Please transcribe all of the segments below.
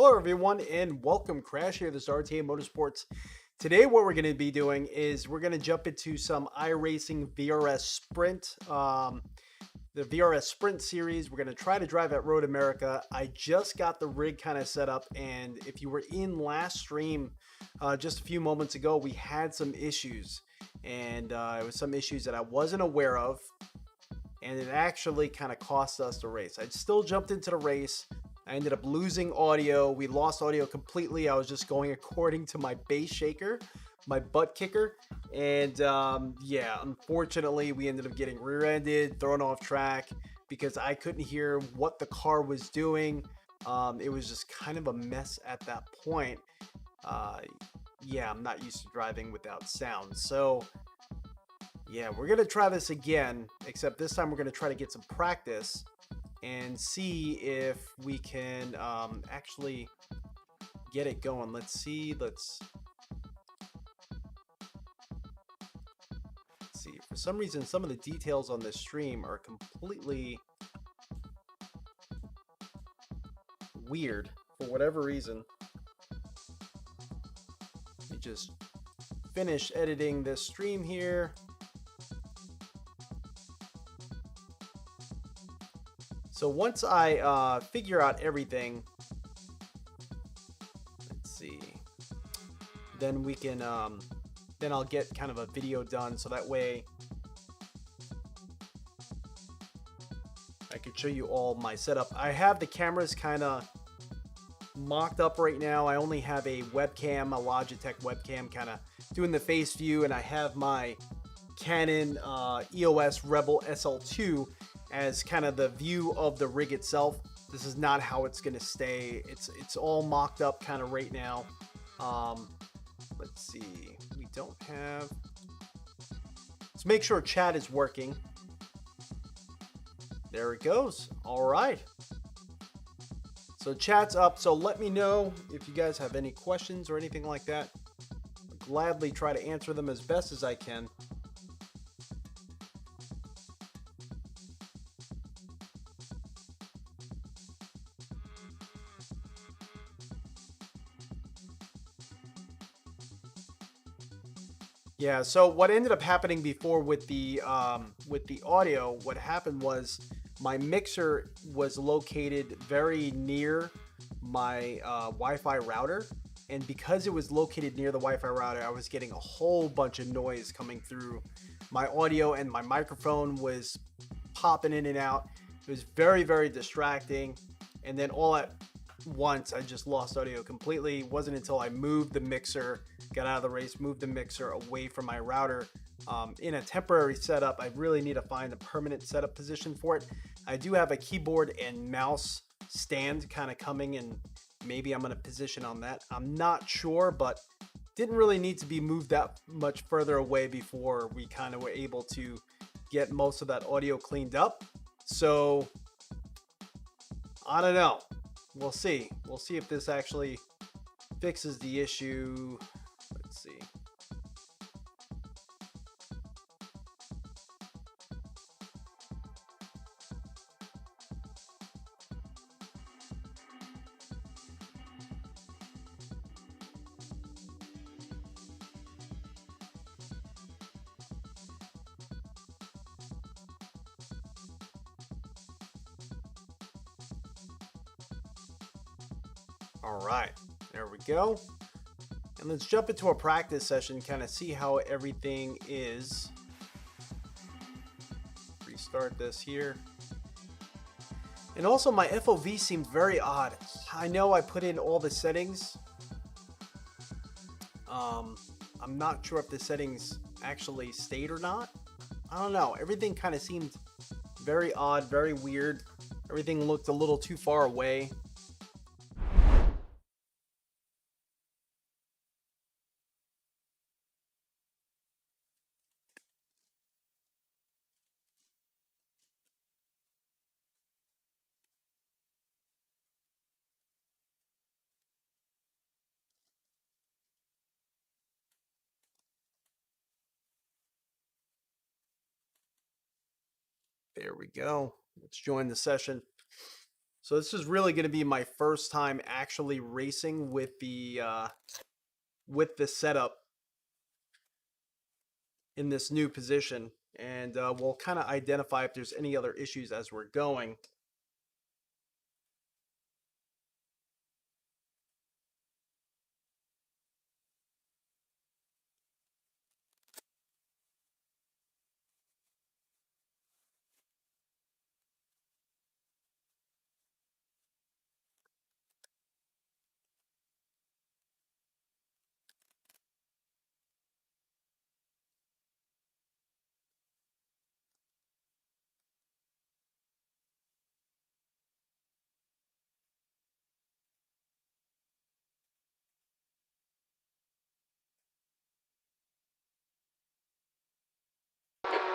Hello, everyone, and welcome. Crash here, this is RTA Motorsports. Today, what we're going to be doing is we're going to jump into some iRacing VRS Sprint, the VRS Sprint series. We're going to try to drive at Road America. I just got the rig kind of set up, and if you were in last stream just a few moments ago, we had some issues, and it was some issues that I wasn't aware of, and it actually kind of cost us the race. I still jumped into the race. I ended up losing audio. We lost audio completely. I was just going according to my bass shaker, my butt kicker. And yeah, unfortunately, we ended up getting rear-ended, thrown off track because I couldn't hear what the car was doing. It was just kind of a mess at that point. Yeah, I'm not used to driving without sound. So yeah, we're going to try this again, except this time we're going to try to get some practice and see if we can actually get it going. Let's see. Let's see. For some reason, some of the details on this stream are completely weird for whatever reason. Let me just finish editing this stream here. So once I figure out everything, let's see, then we can, then I'll get kind of a video done so that way I could show you all my setup. I have the cameras kind of mocked up right now. I only have a webcam, a Logitech webcam kind of doing the face view, and I have my Canon EOS Rebel SL2 as kind of the view of the rig itself. This is not how it's going to stay. It's all mocked up kind of right now. Let's see. We don't have... Let's make sure chat is working. There it goes. All right. So chat's up. So let me know if you guys have any questions or anything like that. I'll gladly try to answer them as best as I can. Yeah, so what ended up happening before with the audio, what happened was my mixer was located very near my Wi-Fi router, and because it was located near the Wi-Fi router, I was getting a whole bunch of noise coming through my audio, and my microphone was popping in and out. It was very, very distracting, and then all at once I just lost audio completely. It wasn't until I moved the mixer, got out of the race, moved the mixer away from my router in a temporary setup. I really need to find a permanent setup position for it. I do have a keyboard and mouse stand kind of coming, and maybe I'm going to position on that. I'm not sure, but didn't really need to be moved that much further away before we kind of were able to get most of that audio cleaned up. So I don't know. We'll see. We'll see if this actually fixes the issue. Let's see. All right, there we go. And let's jump into a practice session, kind of see how everything is. Restart this here. And also my FOV seemed very odd. I know I put in all the settings. I'm not sure if the settings actually stayed or not. I don't know. Everything kind of seemed very odd, very weird. Everything looked a little too far away. There we go. Let's join the session. So this is really going to be my first time actually racing with the setup in this new position, and we'll kind of identify if there's any other issues as we're going.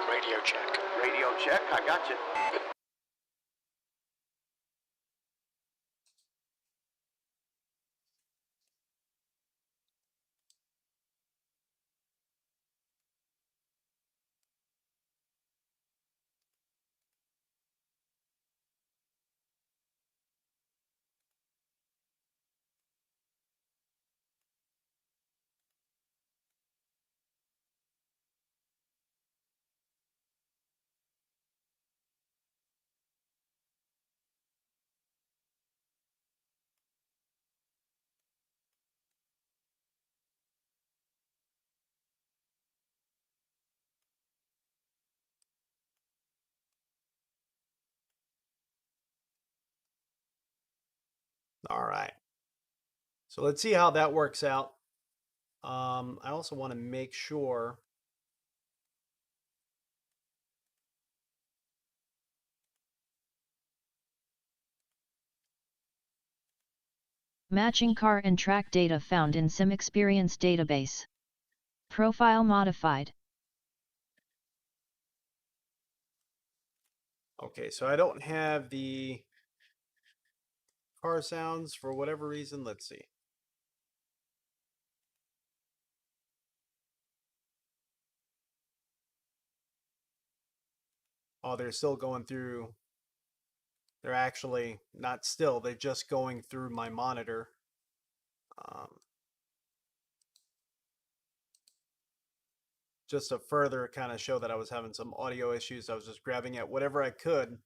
Radio check. Radio check, I got you. All right. So let's see how that works out. I also want to make sure. Matching car and track data found in Sim Experience database. Profile modified. Okay, so I don't have the car sounds for whatever reason. Let's see. Oh, they're still going through. They're actually not still. They're just going through my monitor. Just to further kind of show that I was having some audio issues, I was just grabbing at whatever I could.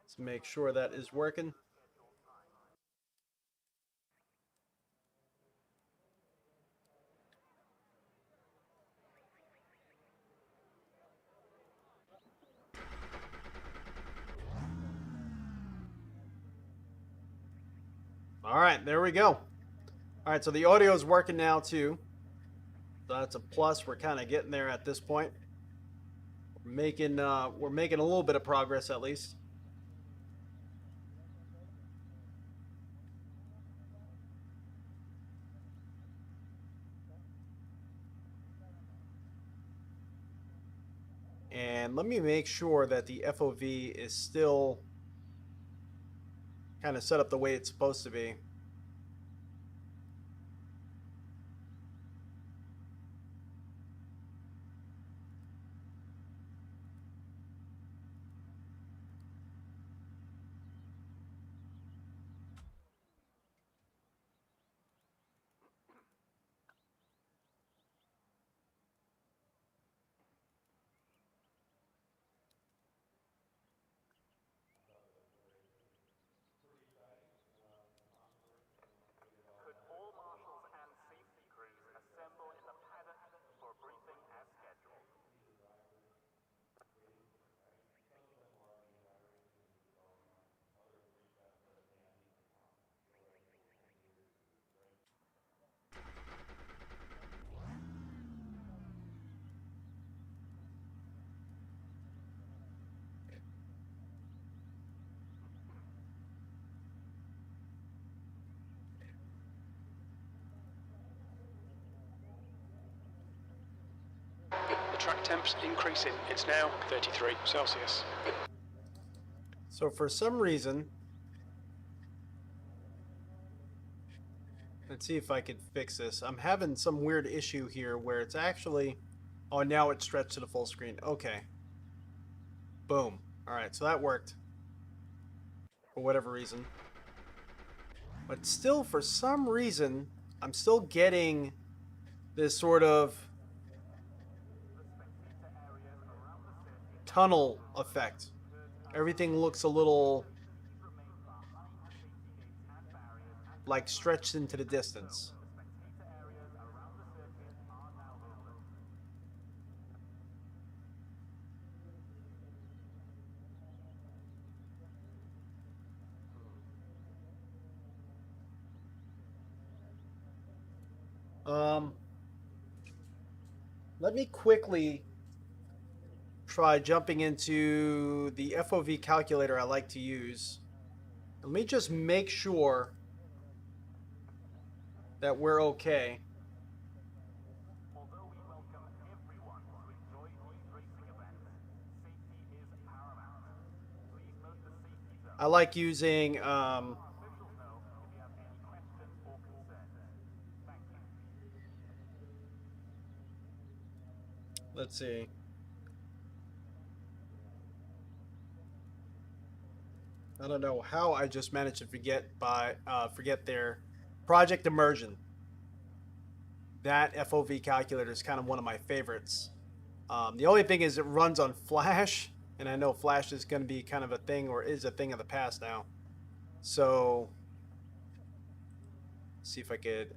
Let's make sure that is working. All right, there we go. All right, so the audio is working now too. So that's a plus. We're kind of getting there at this point. We're making a little bit of progress at least. And let me make sure that the FOV is still kind of set up the way it's supposed to be. The track temp's increasing. It's now 33 Celsius. So for some reason, Let's see if I can fix this. I'm having some weird issue here where it's actually... Oh, now it's stretched to the full screen. Okay. Boom. Alright, so that worked. For whatever reason. But still, for some reason, I'm still getting this sort of tunnel effect. Everything looks a little like stretched into the distance. Let me quickly try jumping into the FOV calculator I like to use. Let me just make sure that we're okay. I like using let's see. I don't know how I just managed to forget their Project Immersion. That FOV calculator is kind of one of my favorites. The only thing is it runs on Flash, and I know Flash is going to be kind of a thing, or is a thing of the past now. So, see if I could.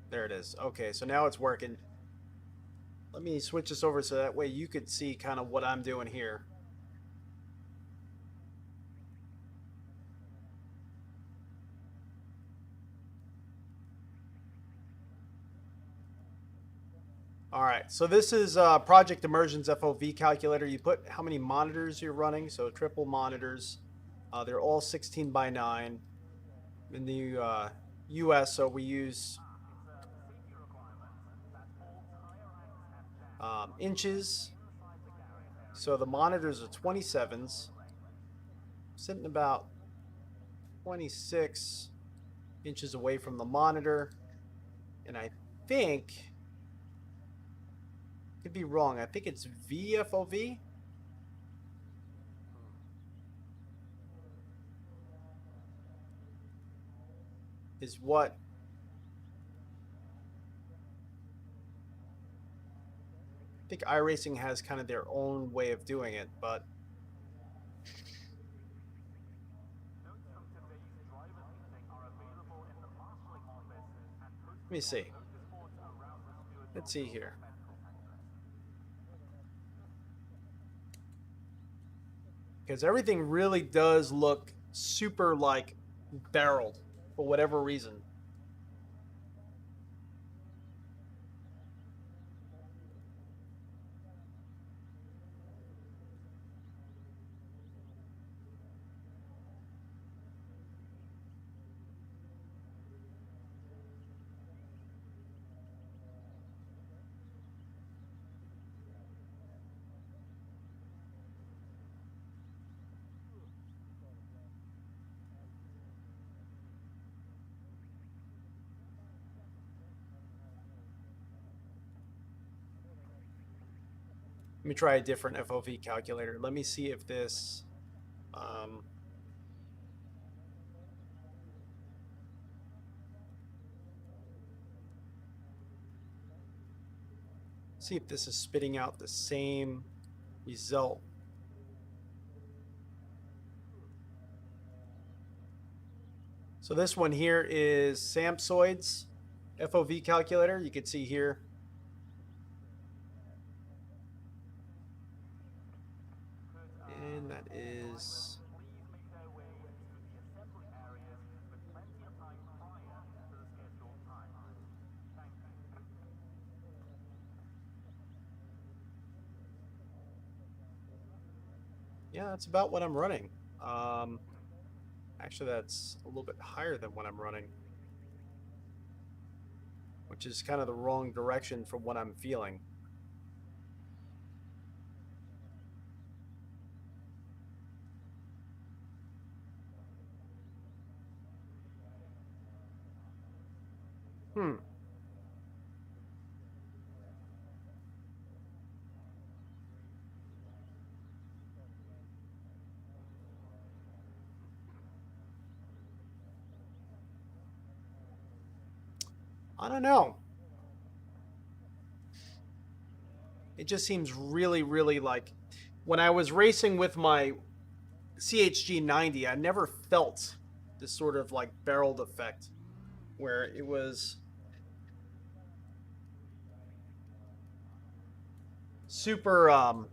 There it is. Okay, so now it's working. Let me switch this over so that way you could see kind of what I'm doing here. All right, so this is Project Immersion's FOV calculator. You put how many monitors you're running, so triple monitors. They're all 16 by 9 in the US, so we use inches. So the monitors are 27s, sitting about 26 inches away from the monitor, and I think, could be wrong, I think it's VFOV. Is what I think iRacing has kind of their own way of doing it, but let me see. Let's see here. Because everything really does look super like barreled for whatever reason. Let me try a different FOV calculator. Let me see if this see if this is spitting out the same result. So this one here is Samsoid's FOV calculator. You can see here. And that is yeah, that's about what I'm running. Actually, that's a little bit higher than what I'm running, which is kind of the wrong direction from what I'm feeling. Hmm. I don't know. It just seems really, really like when I was racing with my CHG 90, I never felt this sort of like barreled effect where it was super I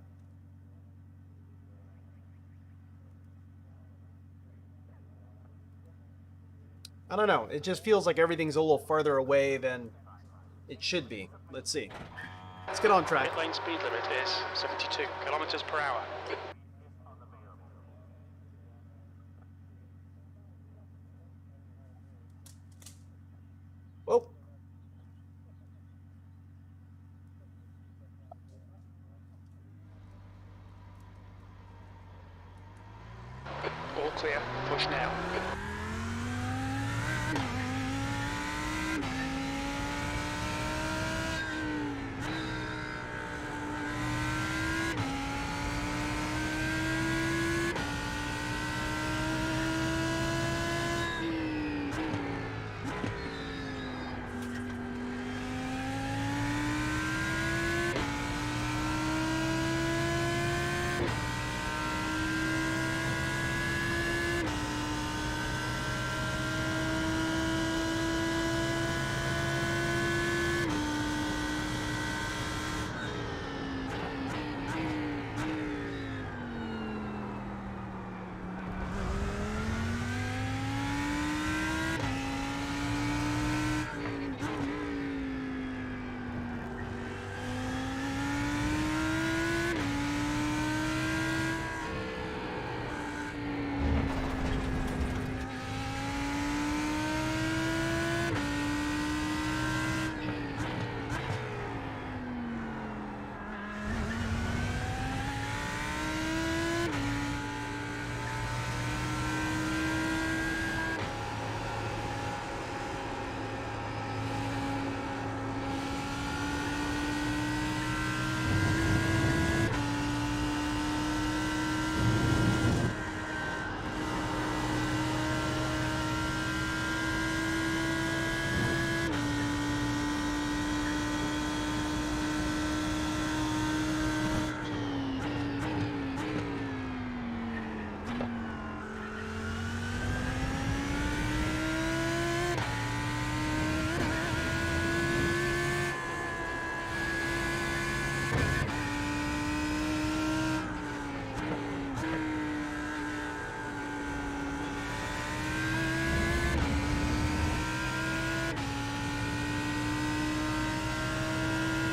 don't know. It just feels like everything's a little farther away than it should be. Let's see. Let's get on track. Pit lane speed limit is 72 kilometers per hour. Oh, All clear. Push now.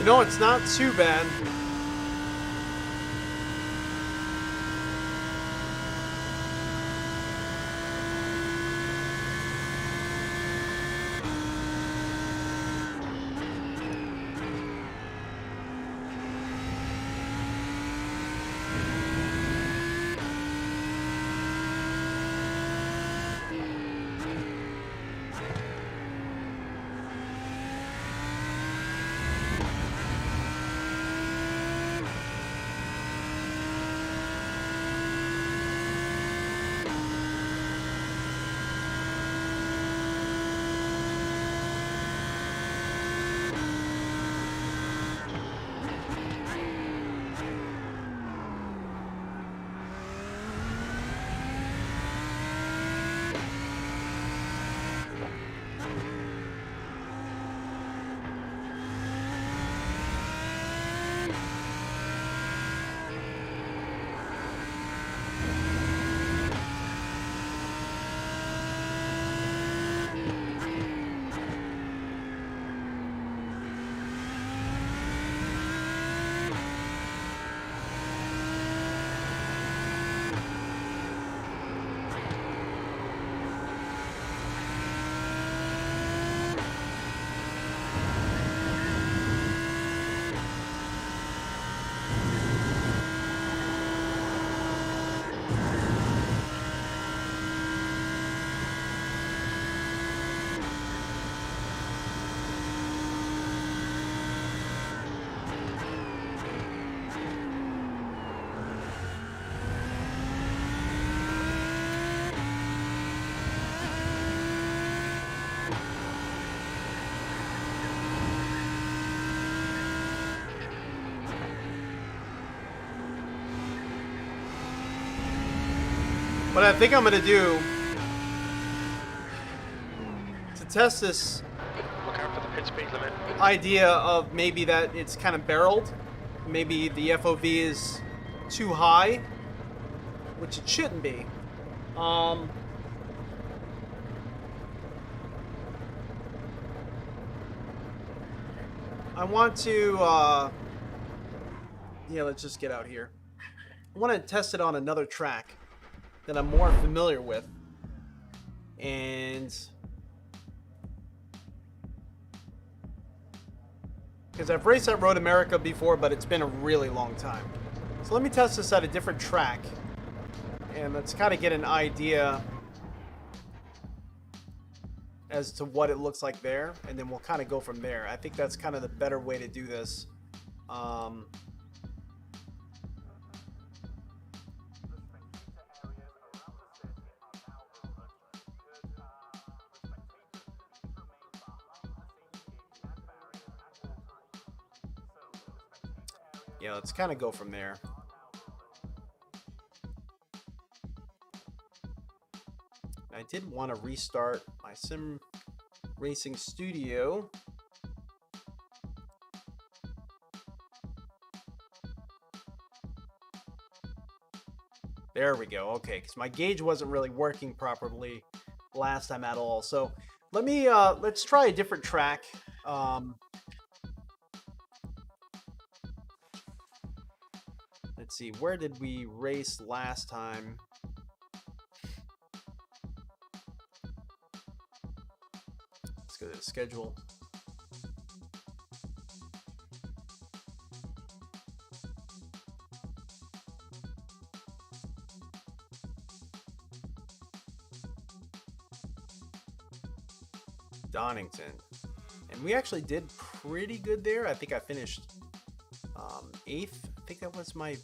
you know, it's not too bad. What I think I'm going to do to test this Look out for the pit speed limit. idea of maybe that it's kind of barreled, maybe the FOV is too high, which it shouldn't be. I want to, yeah, let's just get out here. I want to test it on another track that I'm more familiar with. And because I've raced at Road America before, but it's been a really long time. So let me test this at a different track. And let's kind of get an idea as to what it looks like there, and then we'll kind of go from there. I think that's kind of the better way to do this. Yeah, let's kind of go from there. I did want to restart my sim racing studio. There we go. Okay, because my gauge wasn't really working properly last time at all. So let me let's try a different track. Let's see, where did we race last time? Let's go to the schedule. Donington. And we actually did pretty good there. I think I finished 8th. I think that was my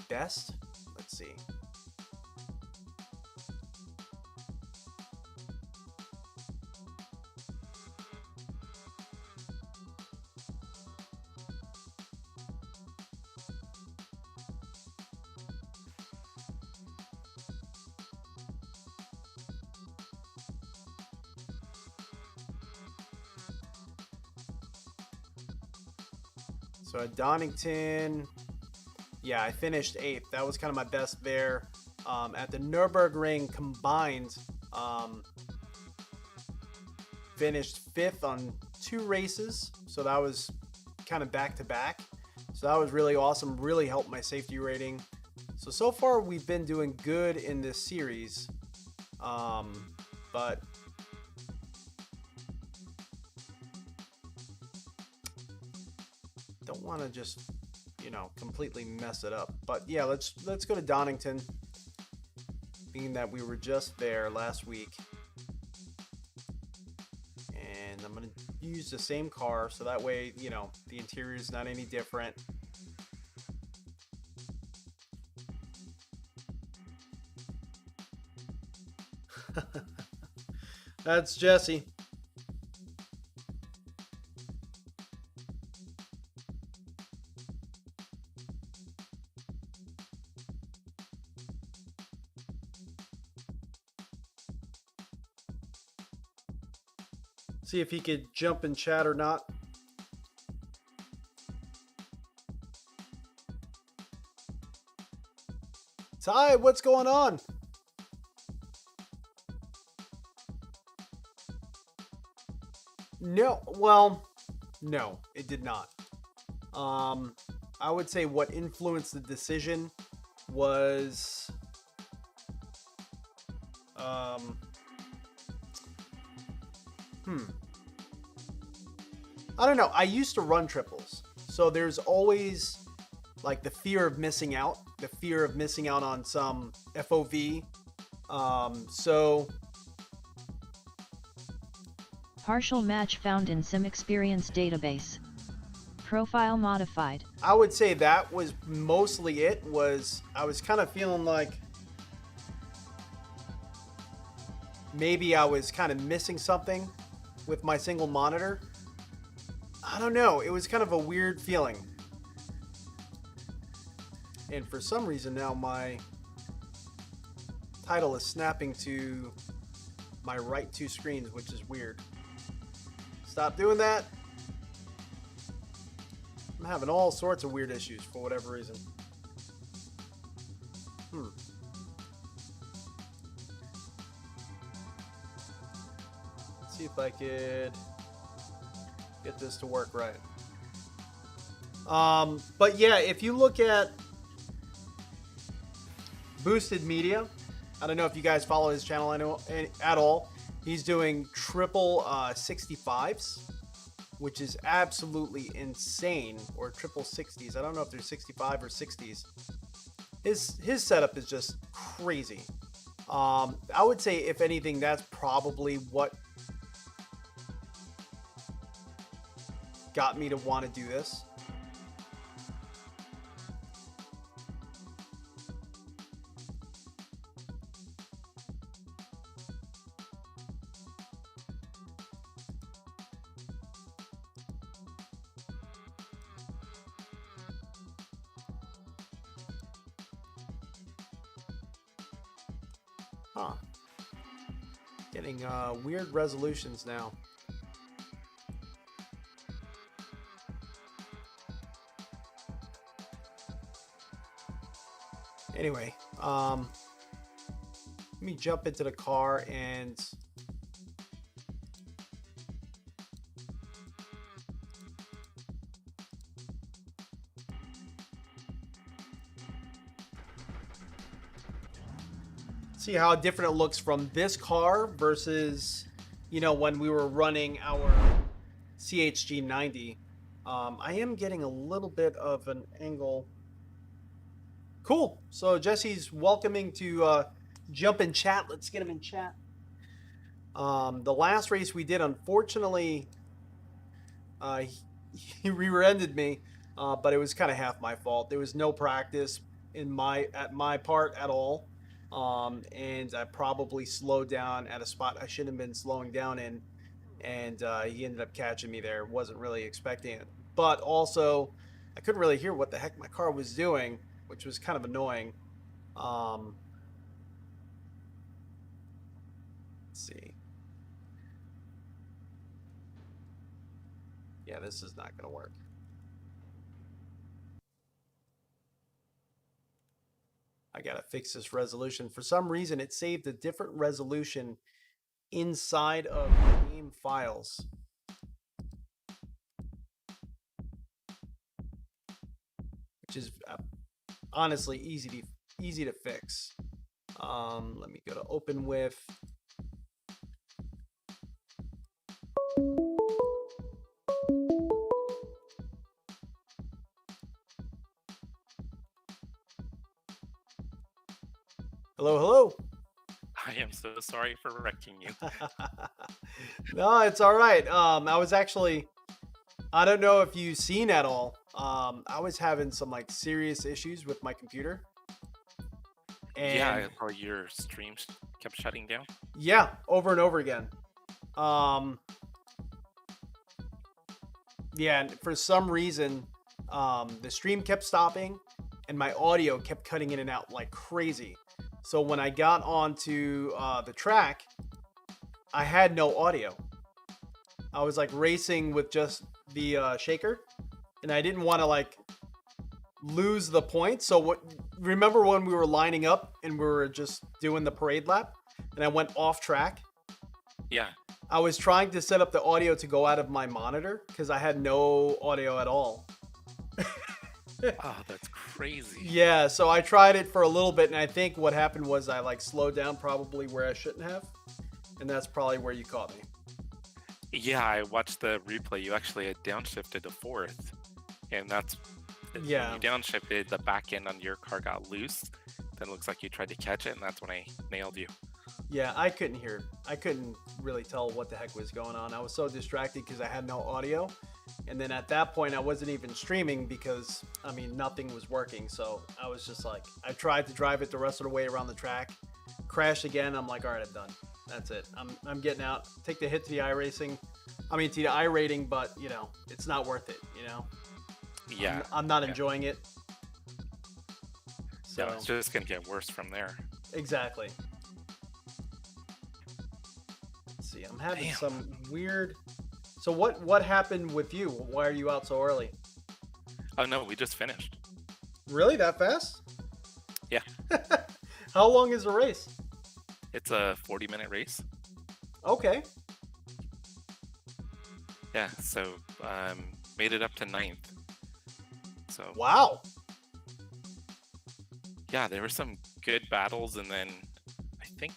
best. Let's see. So at Donington, yeah, I finished 8th. That was kind of my best there. At the Nürburgring combined, finished 5th on 2 races. So that was kind of back to back. So that was really awesome. Really helped my safety rating. So far we've been doing good in this series. But don't want to just, you know, completely mess it up. But yeah, let's go to Donington, being that we were just there last week. And I'm going to use the same car, so that way, you know, the interior is not any different. That's Jesse. See if he could jump in chat or not. Ty, what's going on? No, well, no, it did not. I would say what influenced the decision was I don't know. I used to run triples, so there's always like the fear of missing out, on some FOV. So partial match found in sim experience database. Profile modified. I would say that was mostly it. I was kind of feeling like maybe I was kind of missing something with my single monitor. I don't know. It was kind of a weird feeling. And for some reason now my title is snapping to my right two screens, which is weird. Stop doing that. I'm having all sorts of weird issues for whatever reason. Let's see if I could get this to work right. But yeah, if you look at Boosted Media, I don't know if you guys follow his channel at all. He's doing triple 65s, which is absolutely insane, or triple 60s. I don't know if they're 65 or 60s. His setup is just crazy. I would say, if anything, that's probably what got me to want to do this. Huh. Getting weird resolutions now. Anyway, let me jump into the car and see how different it looks from this car versus, you know, when we were running our CHG90. I am getting a little bit of an angle. Cool. So Jesse's welcoming to jump in chat. Let's get him in chat. The last race we did, unfortunately, he rear-ended me, but it was kind of half my fault. There was no practice at my part at all. And I probably slowed down at a spot I shouldn't have been slowing down in, and he ended up catching me there. Wasn't really expecting it, but also I couldn't really hear what the heck my car was doing, which was kind of annoying. Let's see. Yeah, this is not going to work. I gotta fix this resolution. For some reason, it saved a different resolution inside of game files, which is honestly easy to fix. Let me go to open with. Hello, hello. I am so sorry for wrecking you. No, it's all right. I was actually, I don't know if you've seen at all. I was having some like serious issues with my computer. And yeah, or your streams kept shutting down. yeah, over and over again. Yeah, and for some reason, the stream kept stopping and my audio kept cutting in and out like crazy. So when I got onto the track, I had no audio. I was like racing with just the shaker, and I didn't want to like lose the points. So remember when we were lining up and we were just doing the parade lap and I went off track? Yeah. I was trying to set up the audio to go out of my monitor because I had no audio at all. Oh, that's crazy. Yeah, so I tried it for a little bit, and I think what happened was I like slowed down probably where I shouldn't have, and that's probably where you caught me. Yeah, I watched the replay. You actually had downshifted to fourth, and that's Yeah. when you downshifted, the back end on your car got loose. Then it looks like you tried to catch it, and that's when I nailed you. Yeah, I couldn't hear. I couldn't really tell what the heck was going on. I was so distracted because I had no audio. And then at that point, I wasn't even streaming because, I mean, nothing was working. So I was just like, I tried to drive it the rest of the way around the track, crashed again. I'm like, all right, I'm done. That's it. I'm getting out. Take the hit to the iRacing. I mean, to the iRating, but, you know, it's not worth it, you know? Yeah. I'm not enjoying it. So it's just going to get worse from there. Exactly. see. I'm having Damn. some weird. So what happened with you? Why are you out so early? Oh no, we just finished. Really, that fast? Yeah. How long is the race? It's a 40-minute race. Okay. Yeah, so made it up to 9th. So Wow. yeah, there were some good battles, and then I think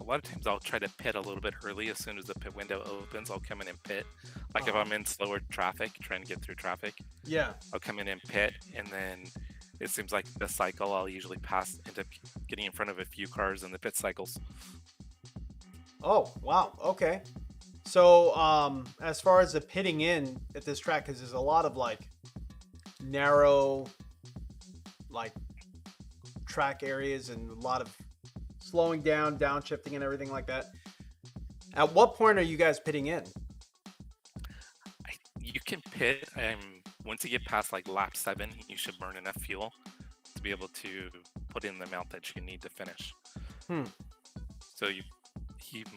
a lot of times I'll try to pit a little bit early. As soon as the pit window opens, I'll come in and pit. Like if I'm in slower traffic, trying to get through traffic, Yeah. I'll come in and pit, and then it seems like the cycle I'll usually end up getting in front of a few cars in the pit cycles. Oh, wow. Okay. So, as far as the pitting in at this track, because there's a lot of like narrow, like track areas and a lot of slowing down, downshifting, and everything like that. At what point are you guys pitting in? You can pit. Once you get past like lap 7, you should burn enough fuel to be able to put in the amount that you need to finish. So you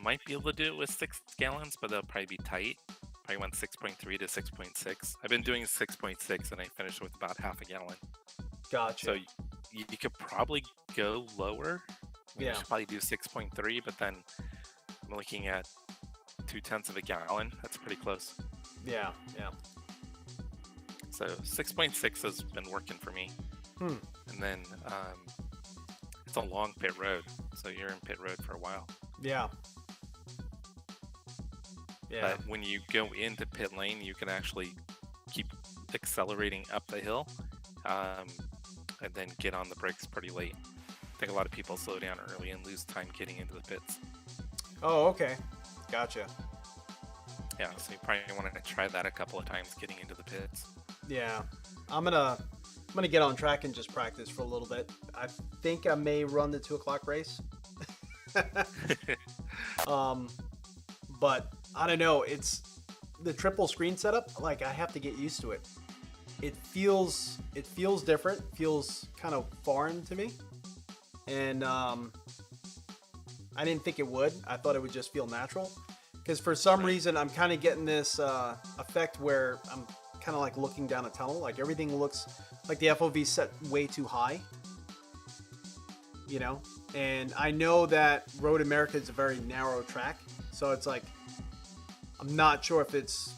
might be able to do it with 6 gallons, but they'll probably be tight. Probably went 6.3 to 6.6. I've been doing 6.6, and I finished with about half a gallon. Gotcha. So you could probably go lower. You Yeah. should probably do 6.3, but then I'm looking at 0.2 of a gallon. That's pretty close. Yeah. Yeah. So 6.6 has been working for me. And then it's a long pit road, so you're in pit road for a while. Yeah. Yeah. But when you go into pit lane, you can actually keep accelerating up the hill, and then get on the brakes pretty late. I think a lot of people slow down early and lose time getting into the pits. Oh, okay. Gotcha. Yeah, so you probably want to try that a couple of times getting into the pits. Yeah. I'm gonna get on track and just practice for a little bit. I think I may run the 2 o'clock race. But I don't know. It's the triple screen setup. Like I have to get used to it. It feels different. Feels kind of foreign to me. And I didn't think it would. I thought it would just feel natural. Because for some reason, I'm kind of getting this effect where I'm kind of like looking down a tunnel. Like everything looks like the FOV set way too high. You know? And I know that Road America is a very narrow track. So it's like, I'm not sure if it's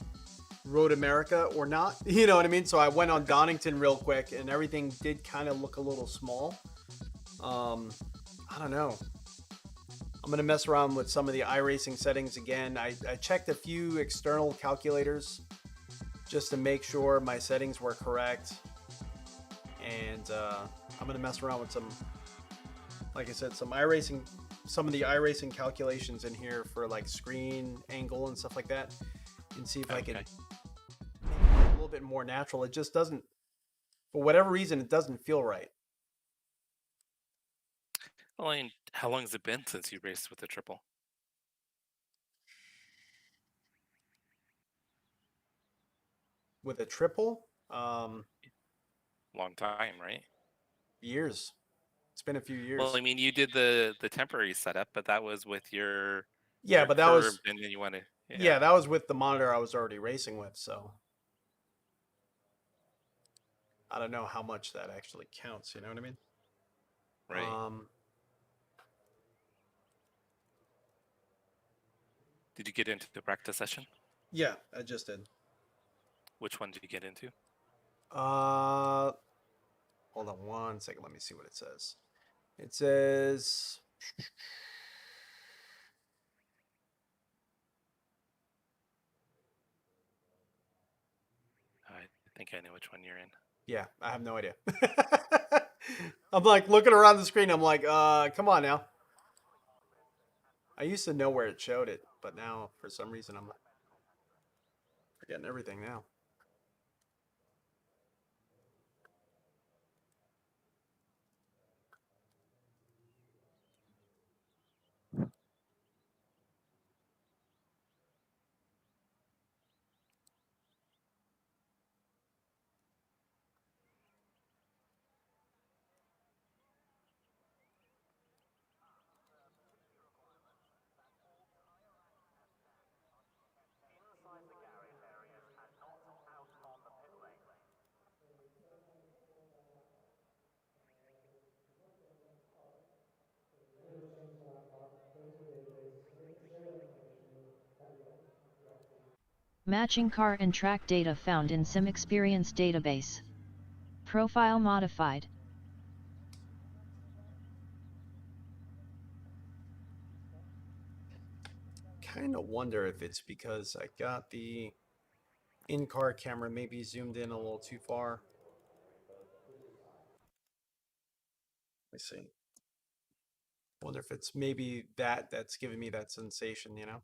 Road America or not. You know what I mean? So I went on Donington real quick and everything did kind of look a little small. I don't know. I'm going to mess around with some of the iRacing settings again. I checked a few external calculators just to make sure my settings were correct. And I'm going to mess around with some, like I said, some of the iRacing calculations in here for like screen angle and stuff like that, and see if I can make it a little bit more natural. It just doesn't, for whatever reason, it doesn't feel right. Well, and how long has it been since you raced with the triple? With a triple, Long time, right? years. It's been a few years. Well, I mean, you did the temporary setup, but that was with your Yeah, your but that was curved, and then you want to yeah, that was with the monitor I was already racing with, so I don't know how much that actually counts, you know what I mean? right. Did you get into the practice session? Yeah, I just did. Which one did you get into? Hold on one second, let me see what it says. It says I think I know which one you're in. yeah, I have no idea. I'm like looking around the screen, I'm like, come on now. I used to know where it showed it, but now for some reason I'm forgetting everything now. Matching car and track data found in Sim Experience database. Profile modified. Kind of wonder if it's because I got the in-car camera maybe zoomed in a little too far. Let me see. Wonder if it's maybe that's giving me that sensation, you know?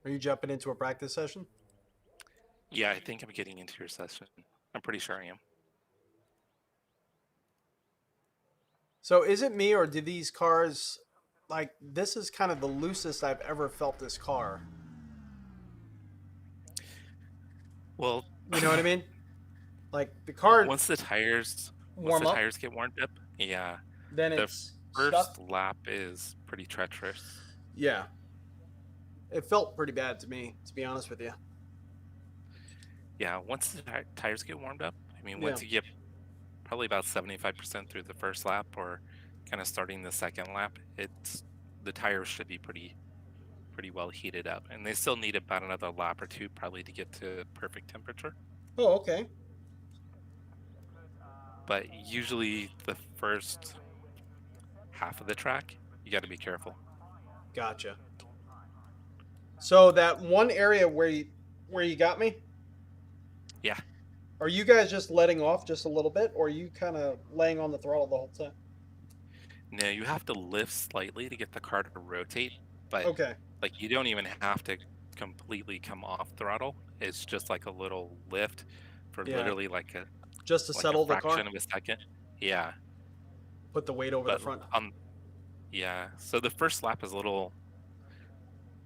Are you jumping into a practice session? Yeah, I think I'm getting into your session. I'm pretty sure I am. So is it me or do these cars, like, this is kind of the loosest I've ever felt this car. Well, You know what I mean? Like the car once the tires warm up, get warmed up, yeah, then the it's first stuck. lap is pretty treacherous. Yeah. It felt pretty bad to me, to be honest with you. Yeah, once the tires get warmed up, I mean, Yeah. once you get probably about 75% through the first lap or kind of starting the second lap, the tires should be pretty well heated up, and they still need about another lap or two probably to get to perfect temperature. Oh, okay. But usually the first half of the track, you got to be careful. Gotcha. So that one area where you got me? Yeah. Are you guys just letting off just a little bit, or are you kind of laying on the throttle the whole time? No, you have to lift slightly to get the car to rotate, but Okay. like you don't even have to completely come off throttle. It's just like a little lift for literally like a just to settle the fraction car. of a second. Yeah. Put the weight over the front. Yeah. So the first lap is a little.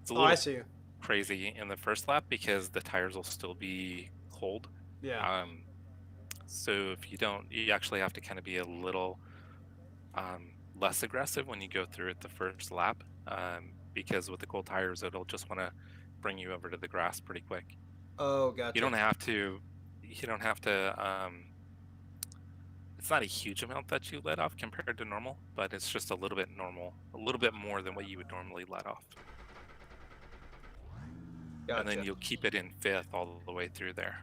It's a Oh, little I see. crazy in the first lap because the tires will still be cold. Yeah. So if you don't, you actually have to kind of be a little less aggressive when you go through it the first lap, because with the cold tires, it'll just want to bring you over to the grass pretty quick. Oh, gotcha. You don't have to. You don't have to. It's not a huge amount that you let off compared to normal, but it's just a little bit more than what you would normally let off. Gotcha. And then you'll keep it in fifth all the way through there.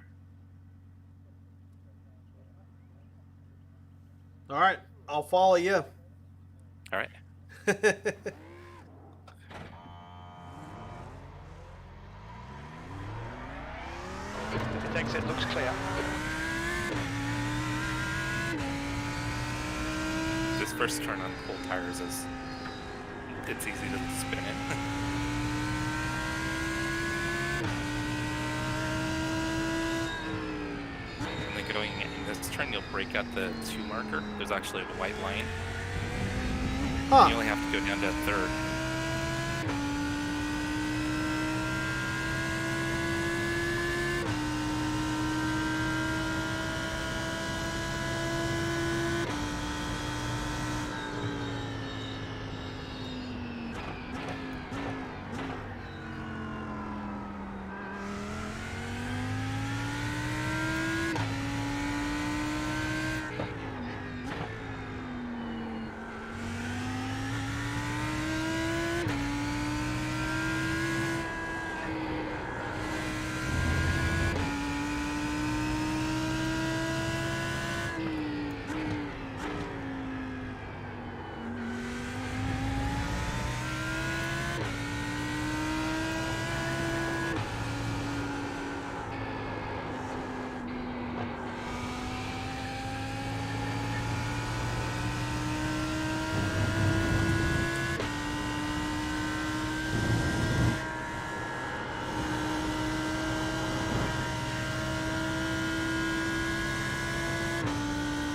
All right, I'll follow you. All right. The exit looks clear. This first turn on cold tires it's easy to spin it. And then going in this turn, you'll break out the 2 marker. There's actually a white line. Huh. You only have to go down to third.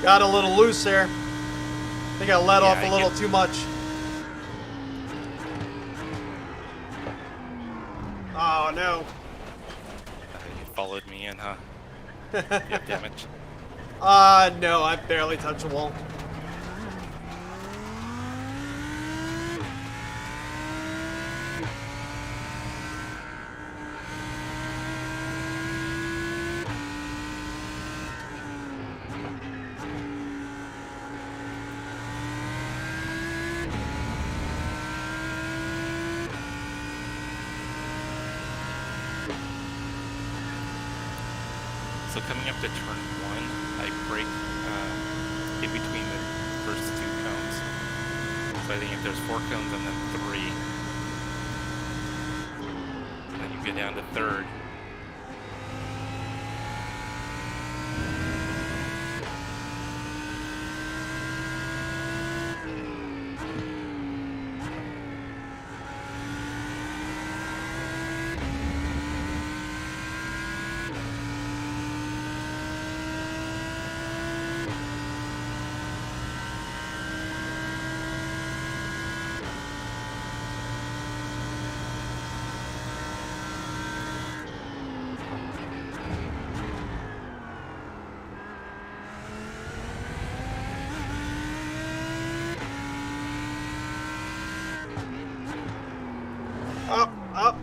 Got a little loose there. I think I let off a little too much. Oh no. followed me in, huh? You have damage? No, I barely touched the wall. So coming up to turn 1, I brake in between the first 2 cones. So I think if there's 4 cones and then 3, and then you get down to third. Up.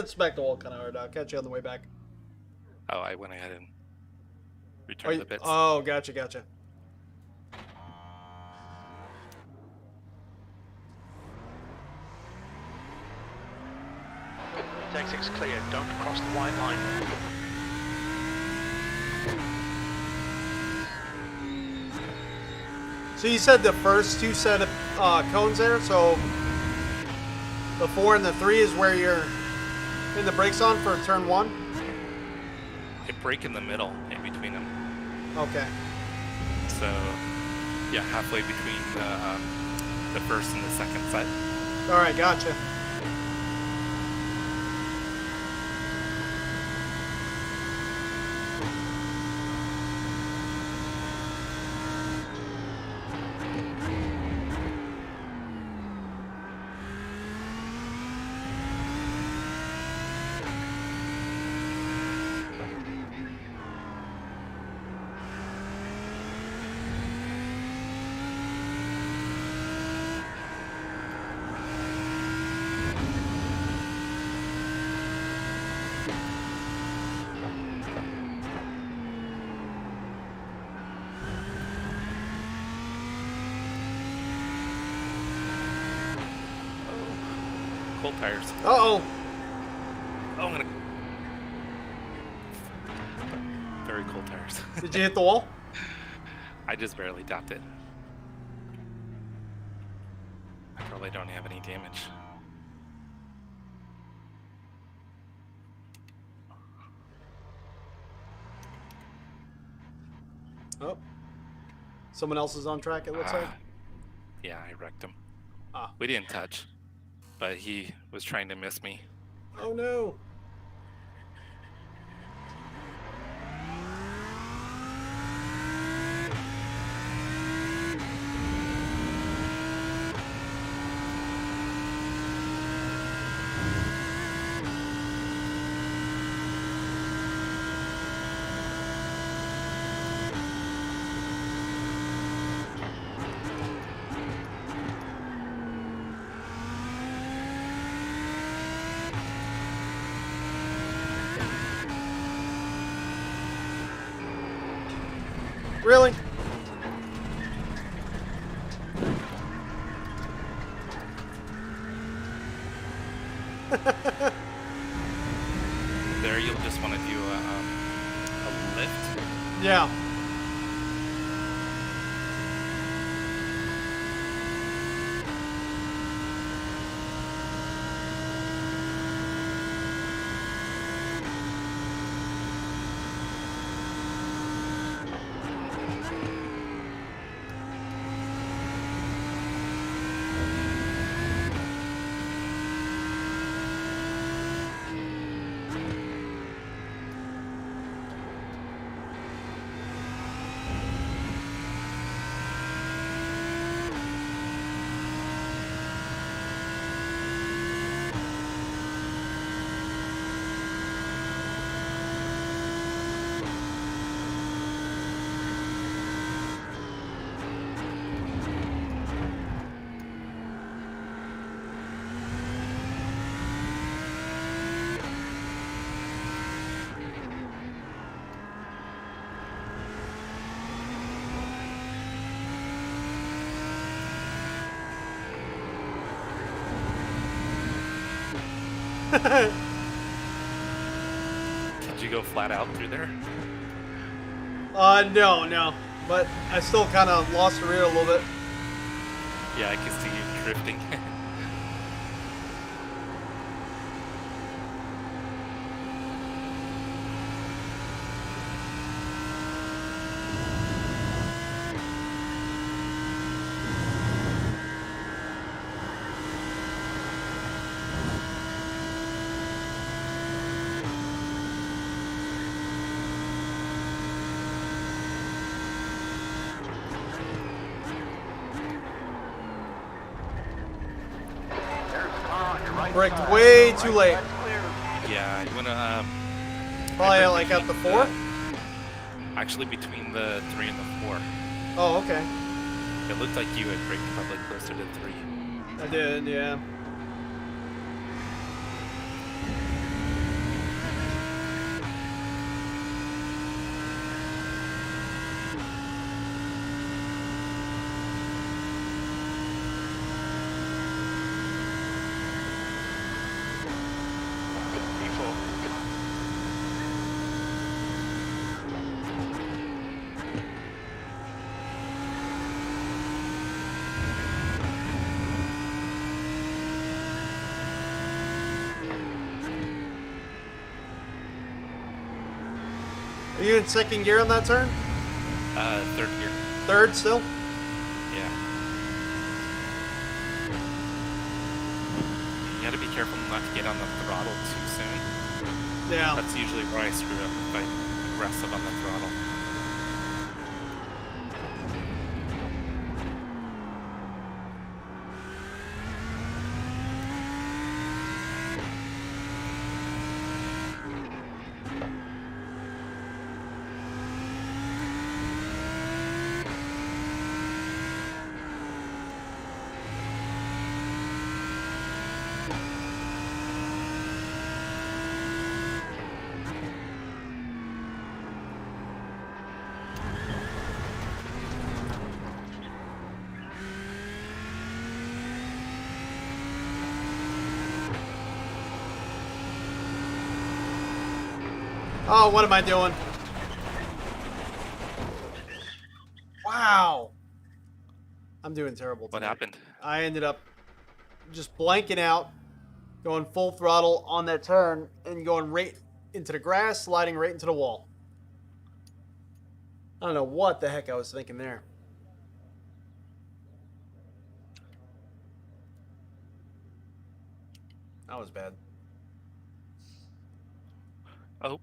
Smack the wall kind of hard. I'll catch you on the way back. Oh, I went ahead and returned the bits. Oh, gotcha. Exit's clear. Don't cross the white line. So you said the first 2 set of cones there, so the 4 and the 3 is where you're hitting the brakes on for turn 1? I brake in the middle, in between them. Okay. So, yeah, halfway between the first and the second set. Alright, gotcha. Cold tires. Uh-oh. Oh, I'm gonna... Very cold tires. Did you hit the wall? I just barely tapped it. I probably don't have any damage. Oh. Someone else is on track, it looks like. Yeah, I wrecked him. Ah. We didn't touch, but he was trying to miss me. Oh no. Really? There, you'll just want to do a lift. Yeah. Did you go flat out through there? No. But I still kind of lost the rear a little bit. Yeah, I can see you drifting. Braked way too late. Yeah, you wanna Probably like at the 4? actually between the 3 and the 4. Oh, okay. It looked like you had braked probably closer to 3. I did, yeah. Are you in second gear on that turn? 3rd gear. Third still? Yeah. You gotta be careful not to get on the throttle too soon. Yeah. That's usually where I screw up if I'm aggressive on the throttle. Oh, what am I doing? Wow. I'm doing terrible today. What happened? I ended up just blanking out, going full throttle on that turn, and going right into the grass, sliding right into the wall. I don't know what the heck I was thinking there. That was bad. Oh,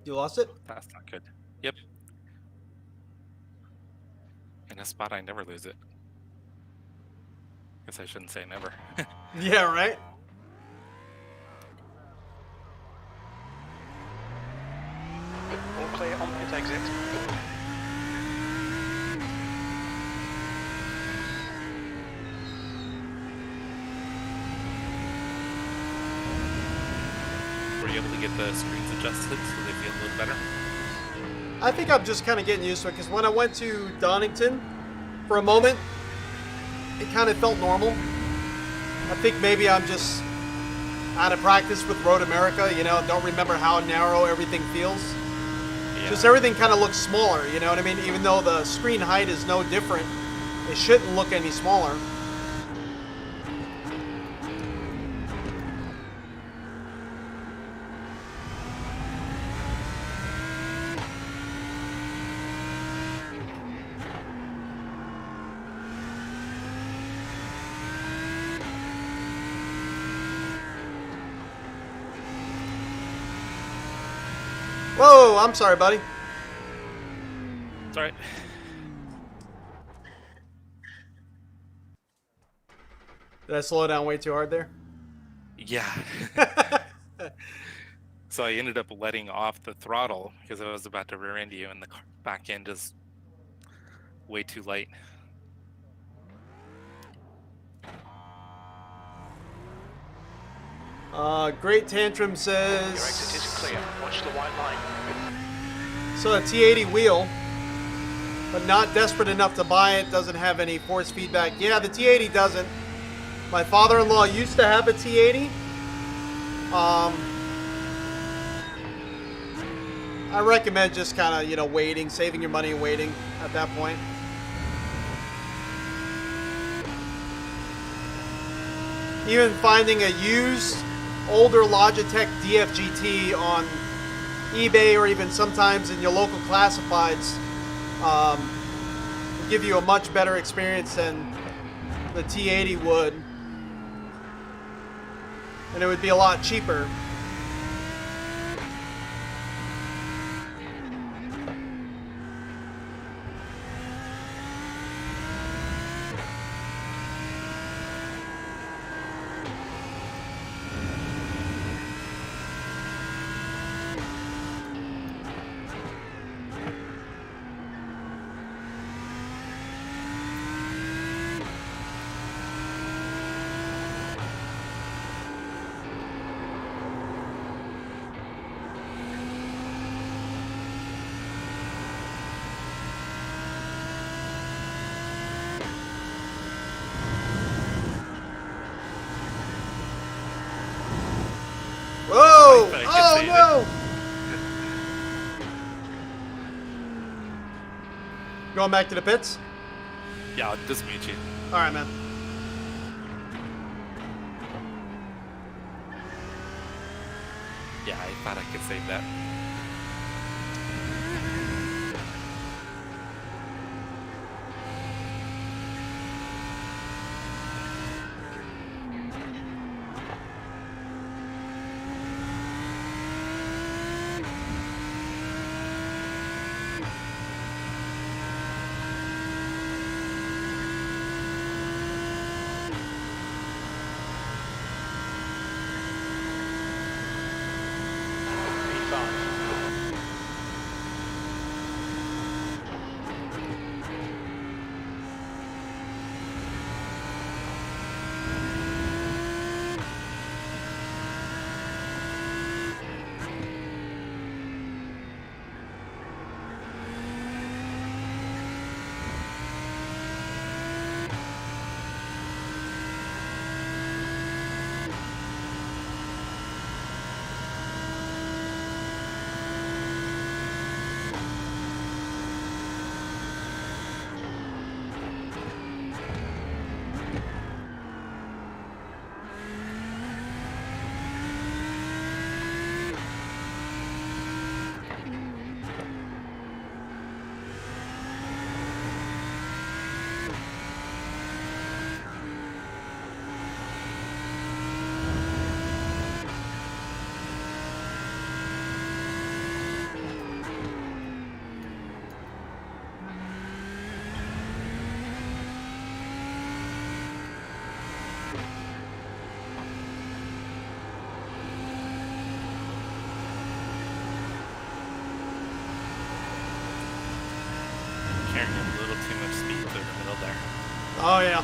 You lost it? that's not good. Yep. In a spot I never lose it. Guess I shouldn't say never. Yeah, right? All clear on pit exit. Were you able to get the screens adjusted so they feel a little better? I think I'm just kind of getting used to it, because when I went to Donington for a moment, it kind of felt normal. I think maybe I'm just out of practice with Road America, you know, don't remember how narrow everything feels. Yeah. Just everything kind of looks smaller, you know what I mean? Even though the screen height is no different, it shouldn't look any smaller. Whoa, I'm sorry, buddy. It's alright. Did I slow down way too hard there? Yeah. So I ended up letting off the throttle because I was about to rear end you, and the back end is way too light. Great Tantrum Your says, exit is clear. Watch the white line. so a T80 wheel, but not desperate enough to buy it, doesn't have any force feedback. Yeah, the T80 doesn't. My father-in-law used to have a T80, I recommend just kind of, you know, waiting, saving your money and waiting at that point. Even finding a used, older Logitech DFGT on eBay or even sometimes in your local classifieds will give you a much better experience than the T80 would. And it would be a lot cheaper. Whoa! Oh no! Going back to the pits? Yeah, I'll just mute you. Alright, man. Yeah, I thought I could save that. Carrying a little too much speed through the middle there. Oh yeah.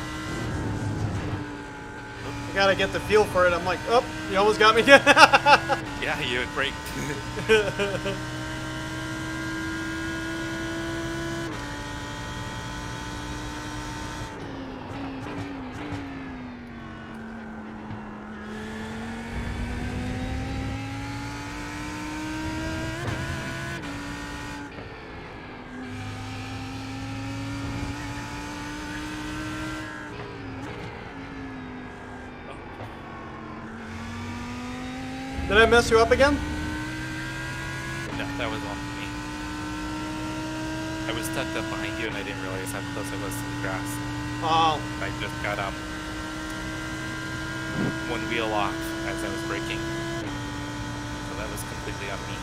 I gotta get the feel for it. I'm like, oh, you almost got me. Yeah, you had braked. Did I mess you up again? No, that was all me. I was tucked up behind you and I didn't realize how close I was to the grass. Oh. I just got one wheel off as I was braking. So that was completely on me.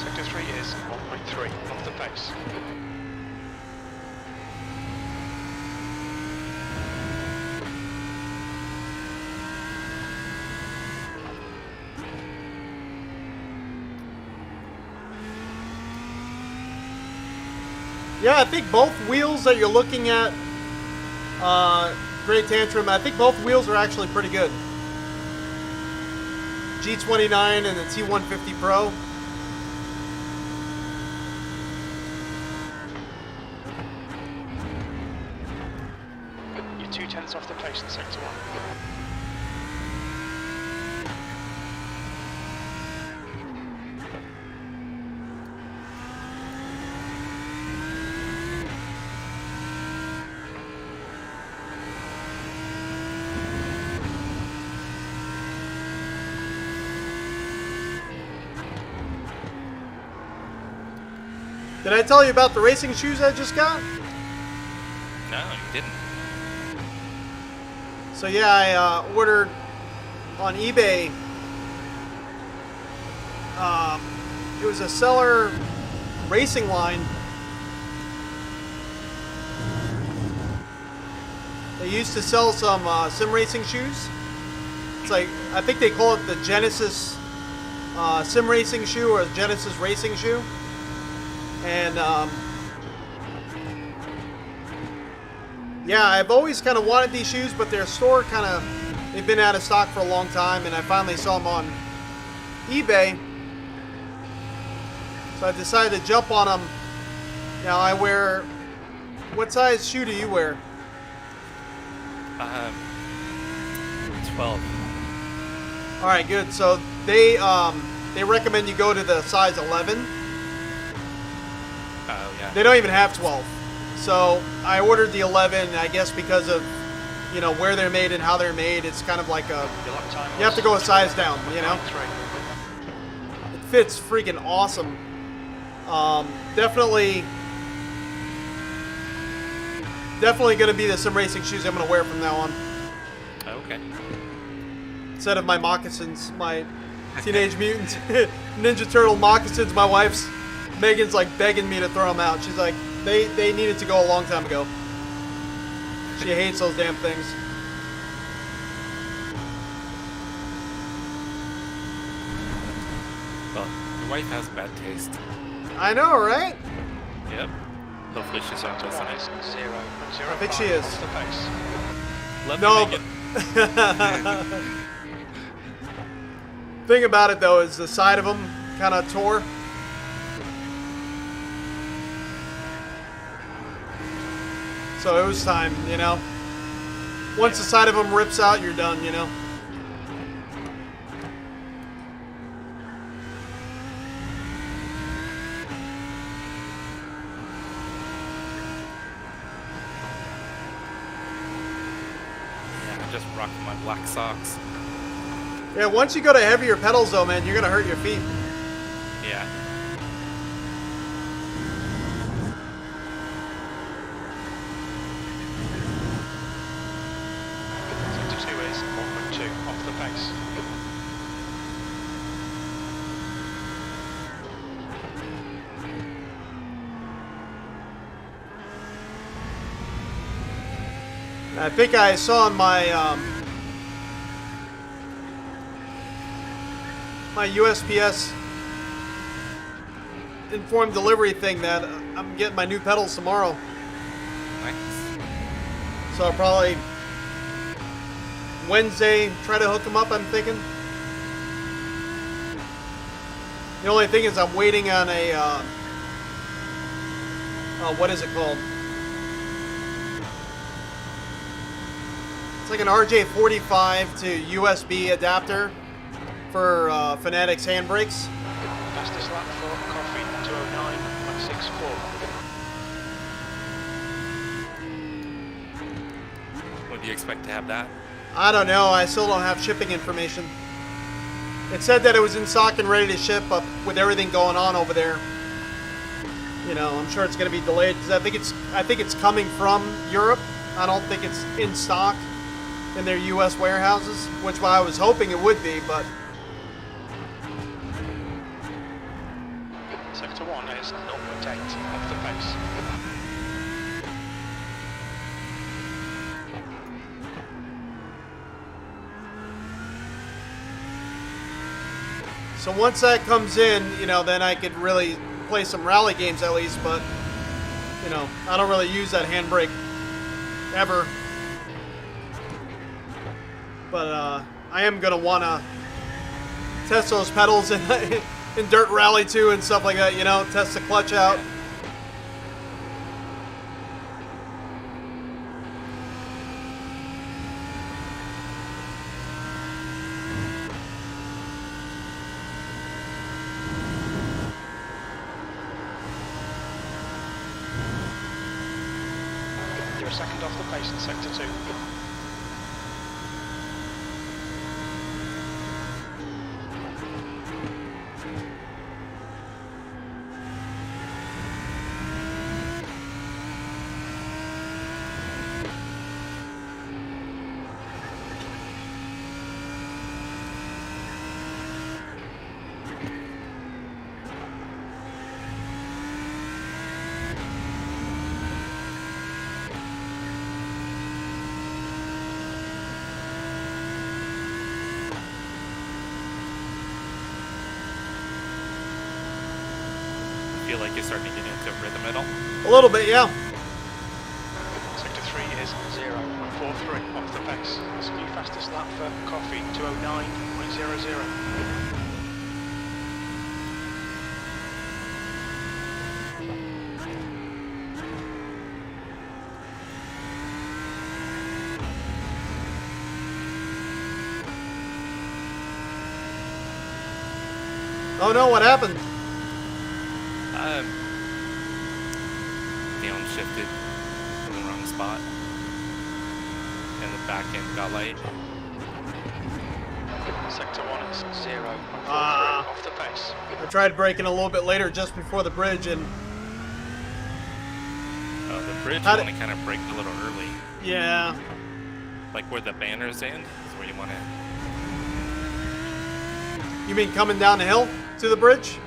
Sector 3 is 1.3 off the pace. Yeah, I think both wheels that you're looking at, Great Tantrum, I think both wheels are actually pretty good. G29 and the T150 Pro. You're 2/10 off the pace in Sector 1. Did I tell you about the racing shoes I just got? No, you didn't. So yeah, I ordered on eBay. It was a seller racing line. They used to sell some sim racing shoes. It's like, I think they call it the Genesis sim racing shoe or Genesis racing shoe. And yeah, I've always kind of wanted these shoes, but their store they've been out of stock for a long time, and I finally saw them on eBay. So I decided to jump on them. Now I wear, what size shoe do you wear? 12. All right, good. So they recommend you go to the size 11. Oh yeah. They don't even have 12. So I ordered the 11, I guess because of, you know, where they're made and how they're made. It's kind of like you have to go a size down, you know? It fits freaking awesome. Definitely going to be the sim racing shoes I'm going to wear from now on. Okay. Instead of my moccasins, my Teenage Mutant Ninja Turtle moccasins, my wife's, Megan's like begging me to throw them out. She's like, they needed to go a long time ago. She hates those damn things. Well, your wife has bad taste. I know, right? Yep. Hopefully she's not listening. I think she is. Love No, you, Megan. Thing about it though is the side of them kind of tore. So it was time, you know. Once the side of them rips out, you're done, you know. Yeah, I'm just rocking my black socks. Yeah, once you go to heavier pedals though, man, you're gonna hurt your feet. Yeah. I think I saw on my my USPS informed delivery thing that I'm getting my new pedals tomorrow. Nice. So I'll probably Wednesday try to hook them up, I'm thinking. The only thing is I'm waiting on a what is it called? It's like an RJ45 to USB adapter for Fanatec's handbrakes. Fastest lap for coffee, 209.64. When do you expect to have that? I don't know. I still don't have shipping information. It said that it was in stock and ready to ship up with everything going on over there. You know, I'm sure it's going to be delayed because I think it's coming from Europe. I don't think it's in stock in their U.S. warehouses, which I was hoping it would be, but Sector 1 is 0.8 off the pace. so once that comes in, you know, then I could really play some rally games at least, but, you know, I don't really use that handbrake ever. But I am going to want to test those pedals in dirt rally too and stuff like that, you know, test the clutch out. You're a second off the pace in Sector 2. feel like you're starting to get into a rhythm at all? A little bit, yeah. Sector 3 is 0.43 off the pace. This is the fastest lap for coffee, 209.00. Oh no, what happened? Downshifted in the wrong spot. And the back end got light. Sector 1 is 0.43 off the pace. I tried braking a little bit later just before the bridge and... The bridge, you How want to kind of brake a little early. Yeah. Like where the banners end is where you want to... You mean coming down the hill to the bridge?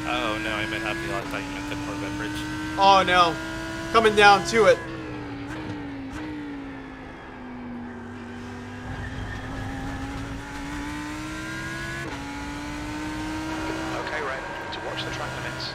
Oh, no, I meant up the hill. I thought you meant the Corvette bridge. Oh no. Coming down to it. Okay, Red, to watch the track limits.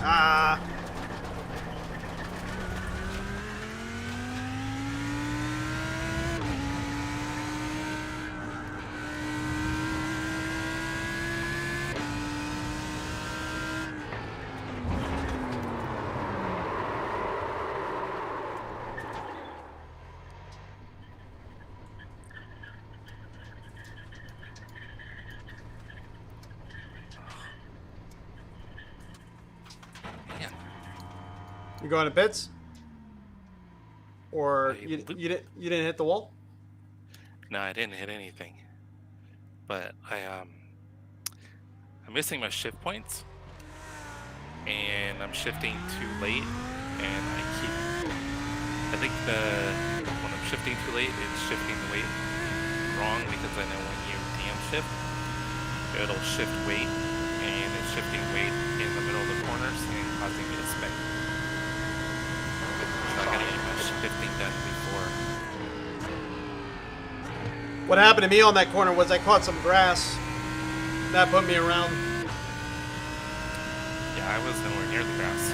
Ah. Man, You going to pits? Or I you looped. you didn't hit the wall? no, I didn't hit anything. But I'm missing my shift points. And I'm shifting too late. And I think when I'm shifting too late, it's shifting the weight wrong because I know when you DM shift, it'll shift weight, and it's shifting weight in the middle of the corners and causing me to spin. So I gotta get my shifting done before. What happened to me on that corner was I caught some grass. That put me around. Yeah, I was nowhere near the grass.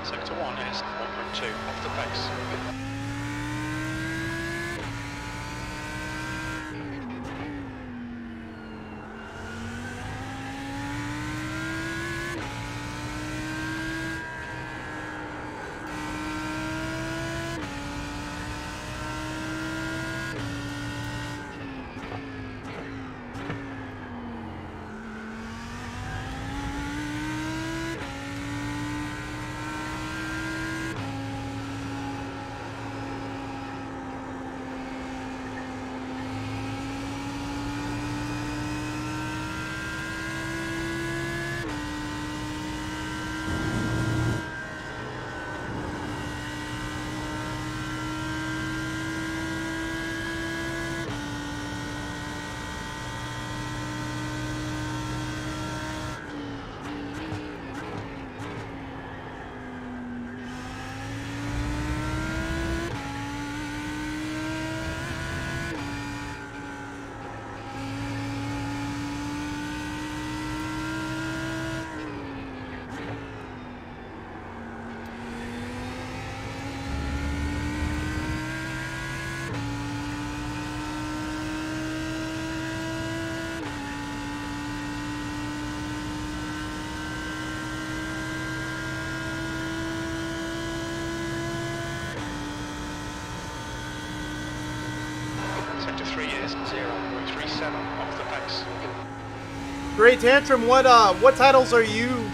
Sector 1 is 1.2 off the pace. Sector 3 is 0.37 off the pace. Great Tantrum, what titles are you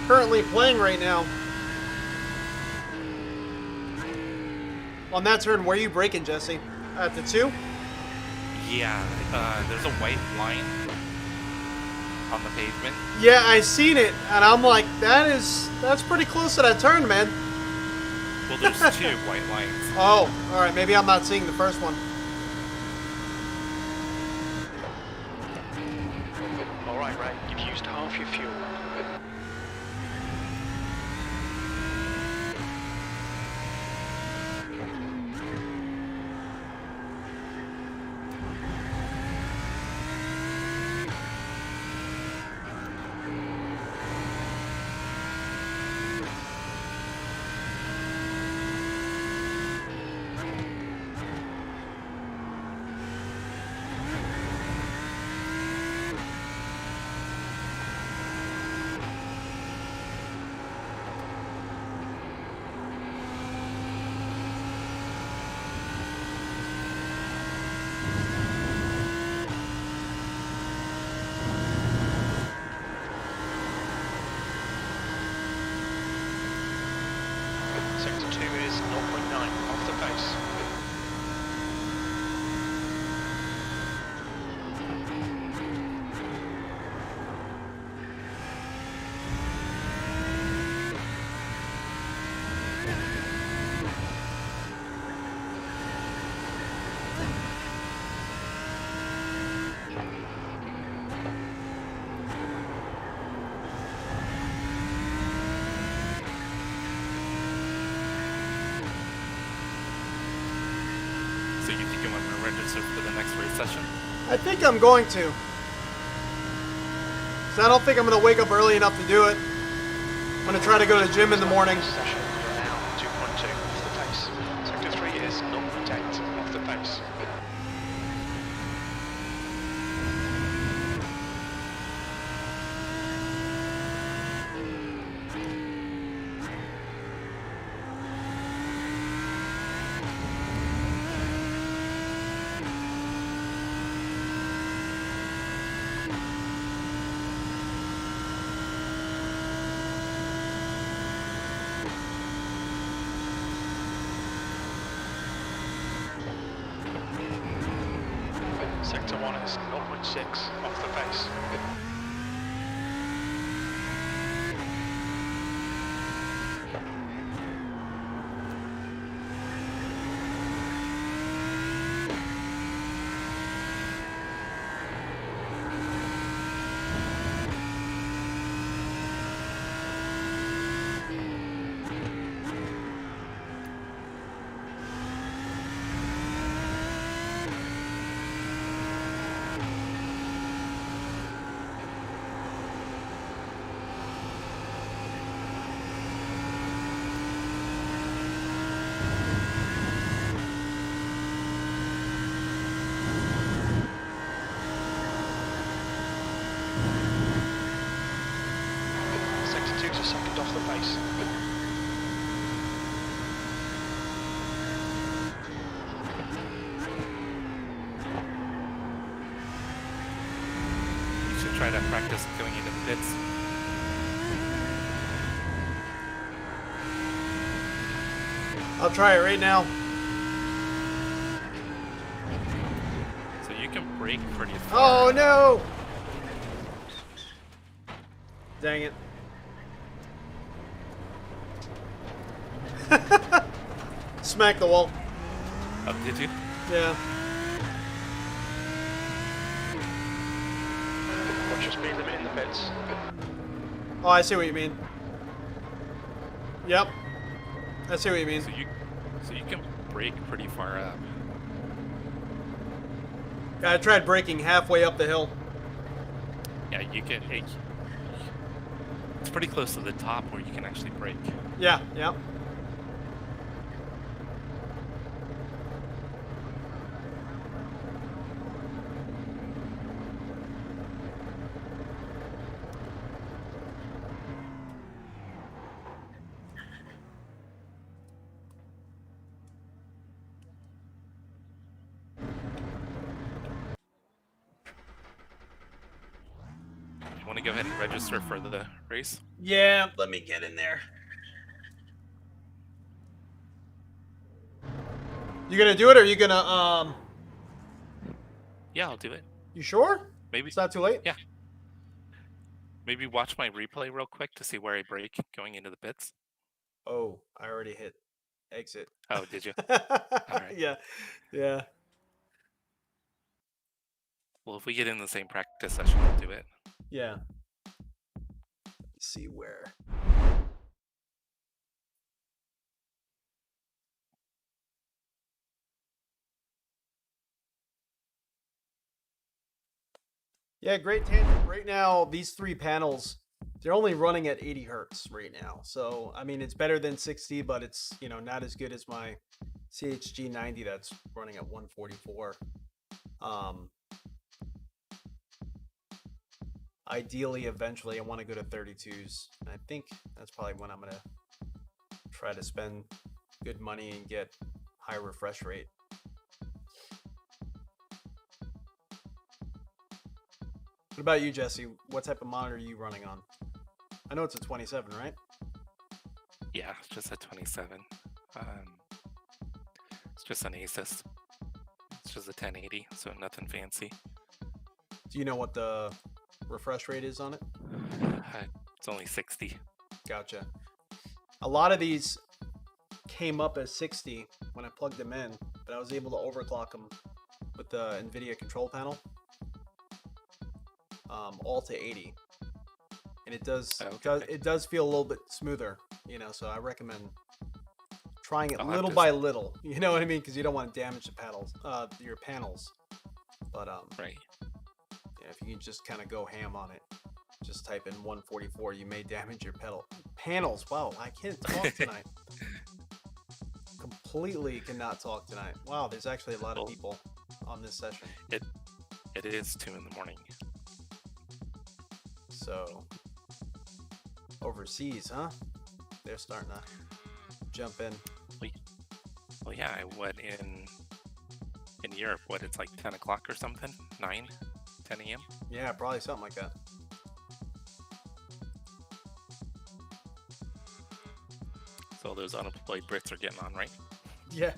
currently playing right now? On that turn, where are you braking, Jesse? At the 2? Yeah, there's a white line on the pavement. Yeah, I seen it, and I'm like, that's pretty close to that turn, man. Well, there's 2 white lines. Oh, all right, maybe I'm not seeing the first one. All right, Ray, you've used half your fuel. Sector 2 is 0.9 off the pace. So you think you want to register for the next race session? I think I'm going to. 'Cause I don't think I'm going to wake up early enough to do it. I'm going to try to go to the gym in the morning. Session, you're now 2.2 off the pace. Sector 3 is 0.8 off the pace. Sector 1 is 0.6 off the pace. Sector 2 is a second off the pace. You should try to practice going into the pits. I'll try it right now. So you can brake pretty far. Oh, no! Dang it. Smack the wall. Oh, did you? Yeah. Watch your speed limit in the pits. Oh, I see what you mean. Yep. I see what you mean. So you can brake pretty far up. I tried braking halfway up the hill. Yeah, you can. It's pretty close to the top where you can actually brake. Yeah, yeah. to go ahead and register for the race? Yeah, let me get in there. You gonna do it, or you gonna Yeah, I'll do it. You sure? Maybe. It's not too late? Yeah. Maybe watch my replay real quick to see where I break going into the pits. Oh, I already hit exit. Oh, did you? Right. Yeah. Yeah. Well, if we get in the same practice session, I'll do it. Yeah. Let's see where. Yeah, great tangent. Right now, these 3 panels, they're only running at 80 hertz right now. So, I mean, it's better than 60, but it's, not as good as my CHG 90 that's running at 144. Ideally, eventually, I want to go to 32s. I think that's probably when I'm going to try to spend good money and get high refresh rate. What about you, Jesse? What type of monitor are you running on? I know it's a 27, right? Yeah, it's just a 27. It's just an Asus. It's just a 1080, so nothing fancy. Do you know what the refresh rate is on it? It's only 60. Gotcha. A lot of these came up as 60 when I plugged them in, but I was able to overclock them with the NVIDIA control panel, all to 80, and it does feel a little bit smoother, So I recommend trying it little by little. You know what I mean? Because you don't want to damage the your panels. But right. Yeah, if you can just kind of go ham on it, just type in 144. You may damage your panels. Wow, I can't talk tonight. Completely cannot talk tonight. Wow, there's actually a lot of people on this session. It is 2 in the morning. So overseas, huh? They're starting to jump in. Well, yeah, I went in Europe. What, it's like 10 o'clock or something? 10 a.m. Yeah, probably something like that. So those unemployed Brits are getting on, right? Yeah.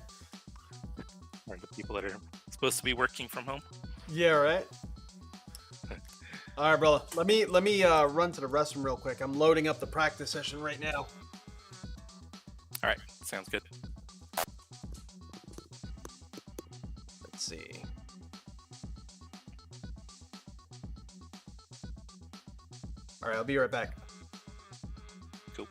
Or the people that are supposed to be working from home. Yeah, right. All right, brother. Let me run to the restroom real quick. I'm loading up the practice session right now. All right, sounds good. Let's see. All right, I'll be right back. Cool.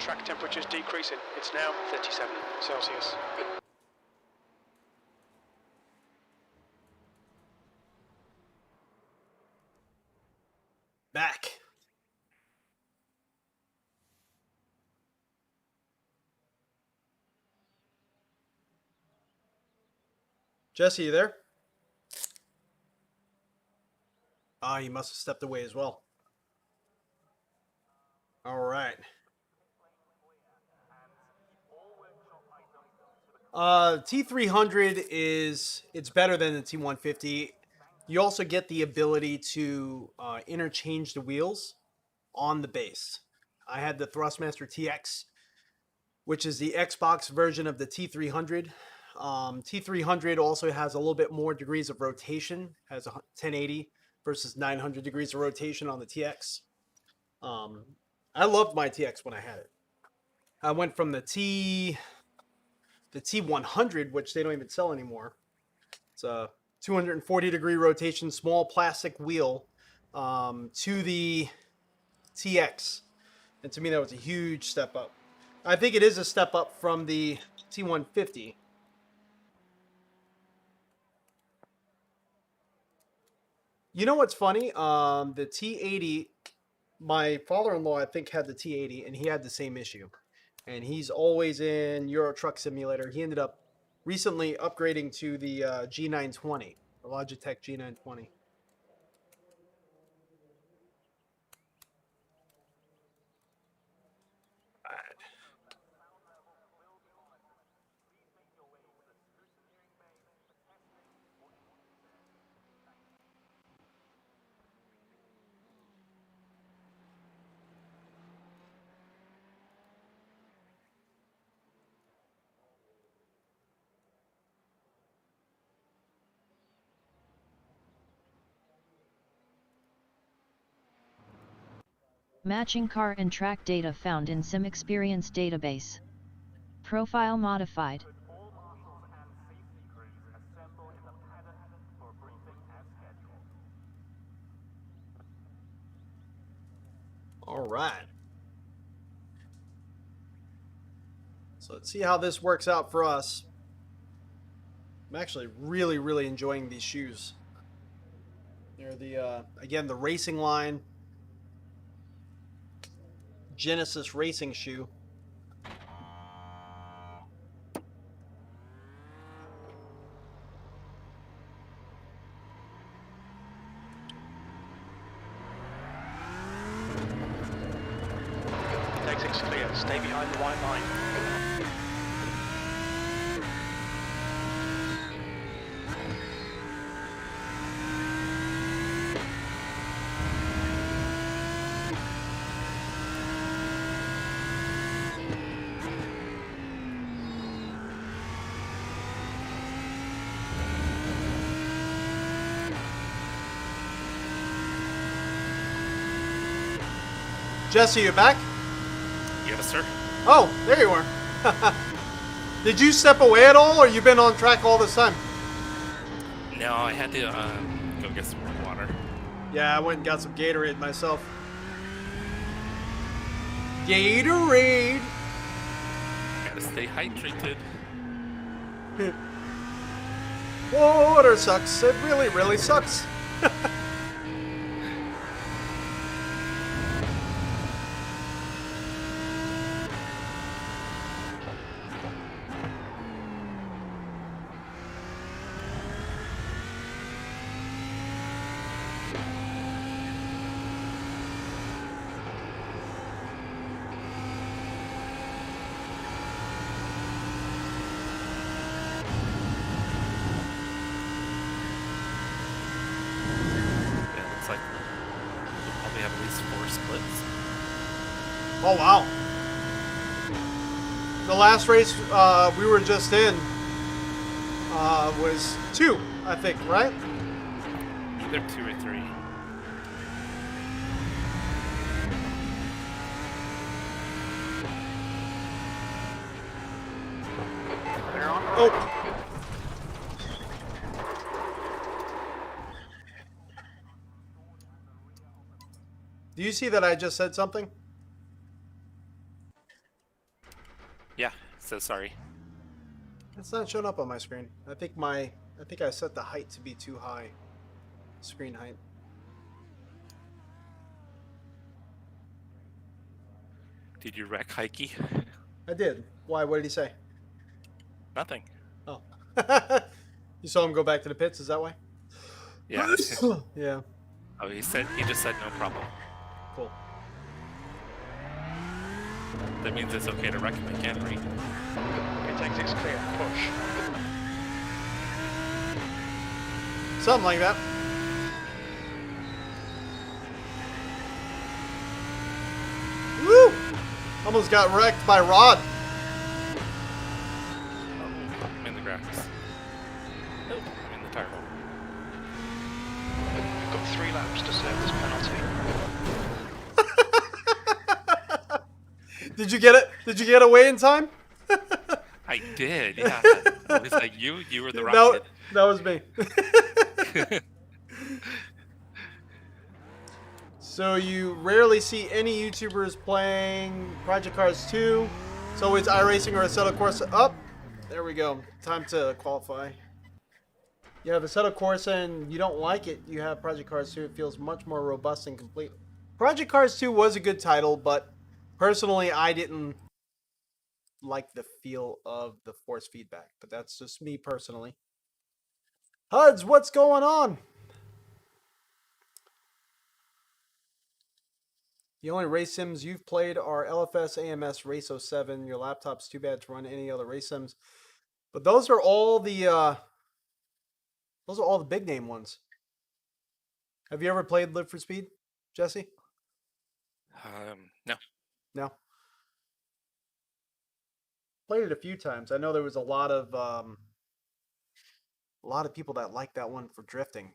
track temperature's decreasing. It's now 37 Celsius. Back. Jesse, you there? Ah, you must have stepped away as well. All right. T300 it's better than the T150. You also get the ability to interchange the wheels on the base. I had the Thrustmaster TX, which is the Xbox version of the T300. T300 also has a little bit more degrees of rotation, has 1080 versus 900 degrees of rotation on the TX. I loved my TX when I had it. I went from the T100, which they don't even sell anymore. It's a 240 degree rotation, small plastic wheel, to the TX. And to me, that was a huge step up. I think it is a step up from the T150. You know what's funny? The T80, my father-in-law, I think, had the T80, and he had the same issue. And he's always in Euro Truck Simulator. He ended up recently upgrading to the G920, the Logitech G920. Matching car and track data found in Sim Experience database. Profile modified. All right. So let's see how this works out for us. I'm actually really, really enjoying these shoes. They're the, again, the racing line Genesis racing shoe. Exit's clear. Stay behind the white line. Jesse, you back? Yes, sir. Oh, there you are. Did you step away at all, or you been on track all this time? No, I had to go get some more water. Yeah, I went and got some Gatorade myself. Gatorade! Gotta stay hydrated. Water sucks. It really, really sucks. Oh, wow. The last race we were just in was 2, I think, right? Either 2 or 3. Oh. Do you see that I just said something? So sorry. It's not showing up on my screen. I think I set the height to be too high. Screen height. Did you wreck Heike? I did. Why? What did he say? Nothing. Oh. You saw him go back to the pits, is that why? Yeah. Yeah. Oh, he just said no problem. Cool. That means it's okay to wreck him again, right? It exits clear. Push. Something like that. Woo! Almost got wrecked by Rod. I'm in the graphics. Oh, I'm in the tire hole. You've got 3 laps to serve this penalty. Did you get it? Did you get away in time? I did, yeah. It was like you were the rocket. That was me. So you rarely see any YouTubers playing Project Cars 2. So it's iRacing or Assetto Corsa. Up. There we go. Time to qualify. You have Assetto Corsa and you don't like it. You have Project Cars 2. It feels much more robust and complete. Project Cars 2 was a good title, but personally I didn't like the feel of the force feedback. But that's just me personally. HUDs, what's going on? The only race sims you've played are LFS, AMS, Race 07. Your laptop's too bad to run any other race sims. But those are all the big name ones. Have you ever played Live for Speed, Jesse? No. No. Played it a few times. I know there was a lot of people that liked that one for drifting.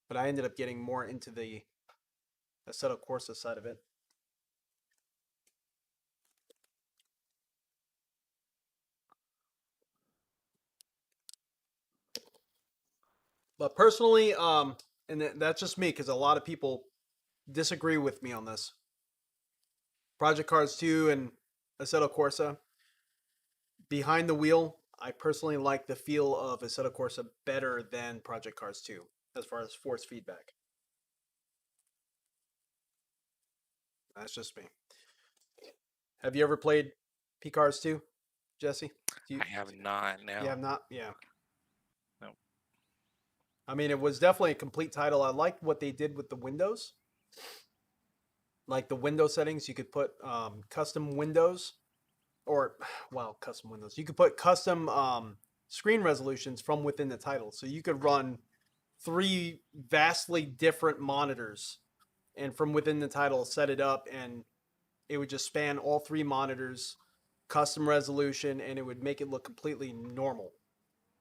But I ended up getting more into the Assetto Corsa side of it. But personally, and that's just me because a lot of people disagree with me on this. Project Cars 2 and Assetto Corsa. Behind the wheel, I personally like the feel of Assetto Corsa better than Project Cars 2 as far as force feedback. That's just me. Have you ever played P-Cars 2, Jesse? I have not, no. You have not? Yeah. No. I mean, it was definitely a complete title. I liked what they did with the windows. Like the window settings, you could put custom windows. Or, well, custom windows. You could put custom screen resolutions from within the title. So you could run 3 vastly different monitors and from within the title set it up and it would just span all 3 monitors, custom resolution, and it would make it look completely normal.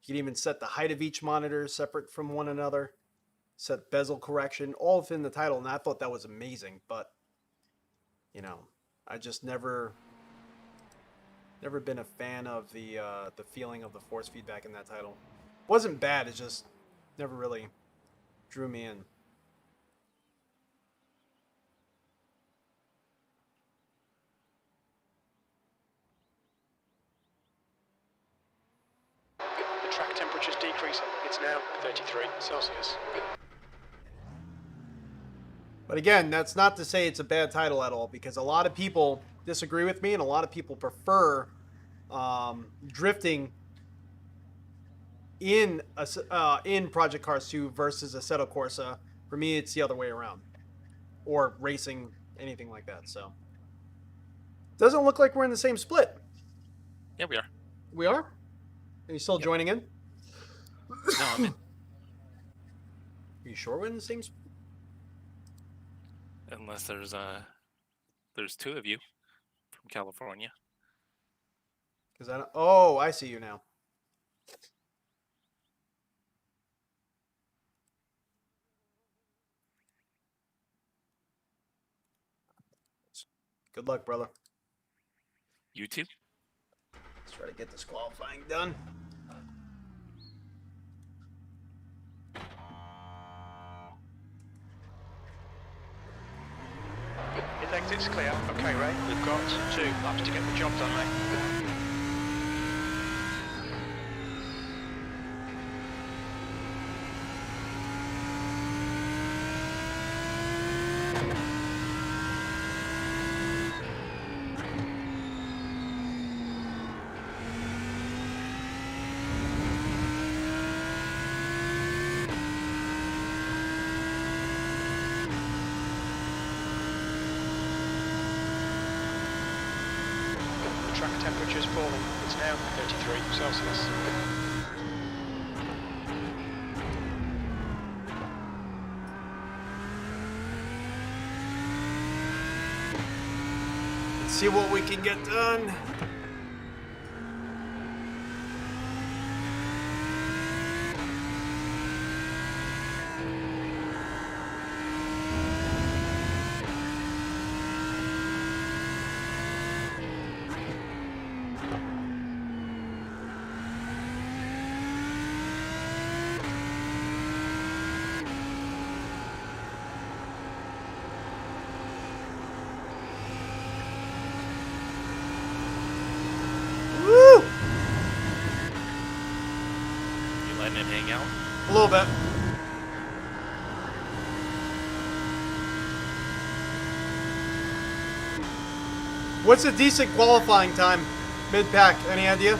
You can even set the height of each monitor separate from one another, set bezel correction, all within the title, and I thought that was amazing, but, you know, I just never been a fan of the feeling of the force feedback in that title. Wasn't bad, it just never really drew me in. The track temperature's decreasing. It's now 33 Celsius. But again, that's not to say it's a bad title at all, because a lot of people disagree with me and a lot of people prefer drifting in Project Cars 2 versus Assetto Corsa. For me, it's the other way around. Or racing, anything like that. So, doesn't look like we're in the same split. Yeah, we are. We are? Are you still joining in? No, I'm in. Are you sure we're in the same split? Unless there's 2 of you from California. Because I don't, oh, I see you now. Good luck, brother. You too? Let's try to get this qualifying done. It exits clear. Okay, Ray, we've got 2 laps to get the job done, mate. temperature's falling. It's now 33 Celsius. Let's see what we can get done. Letting him hang out? A little bit. What's a decent qualifying time? Mid-pack, any idea?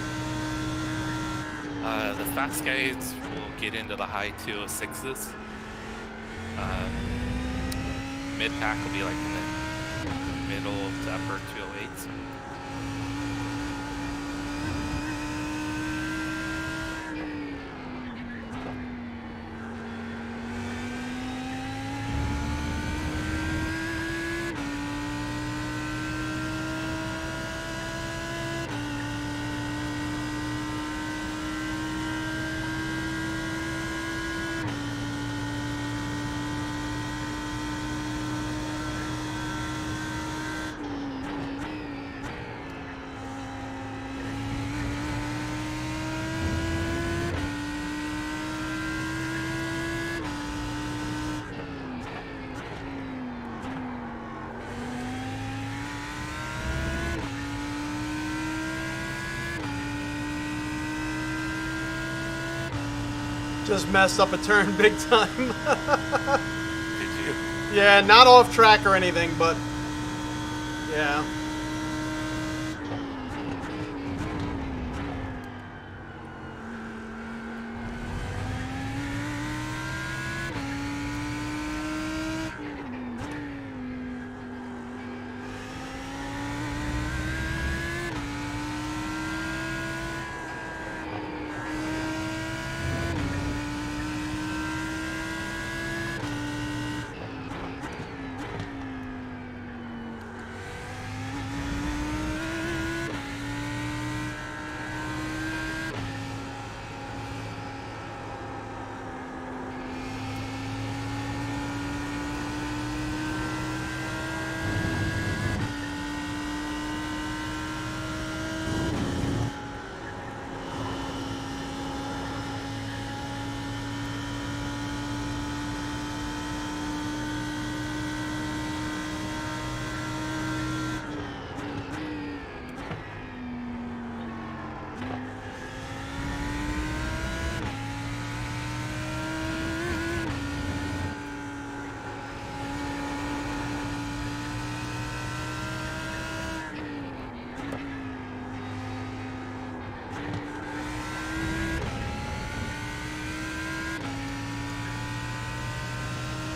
The fast guys will get into the high 206s. Mid-pack will be like in the middle to upper 208s. Just messed up a turn big time. Did you? Yeah, not off track or anything, but yeah.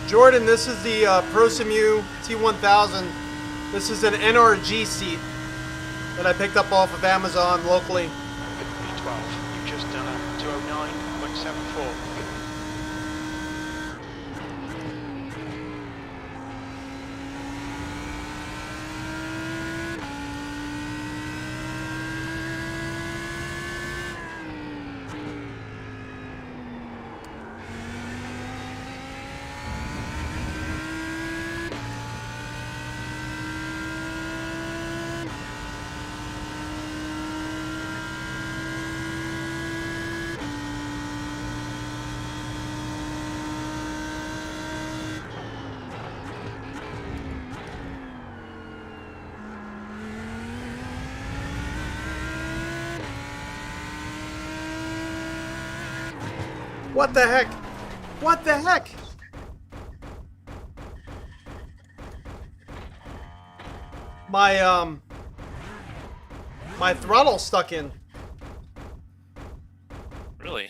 Jordan, this is the Prosimu T1000. This is an NRG seat that I picked up off of Amazon locally. V12, you've just done a 209.74. What the heck? What the heck? My throttle stuck in. Really?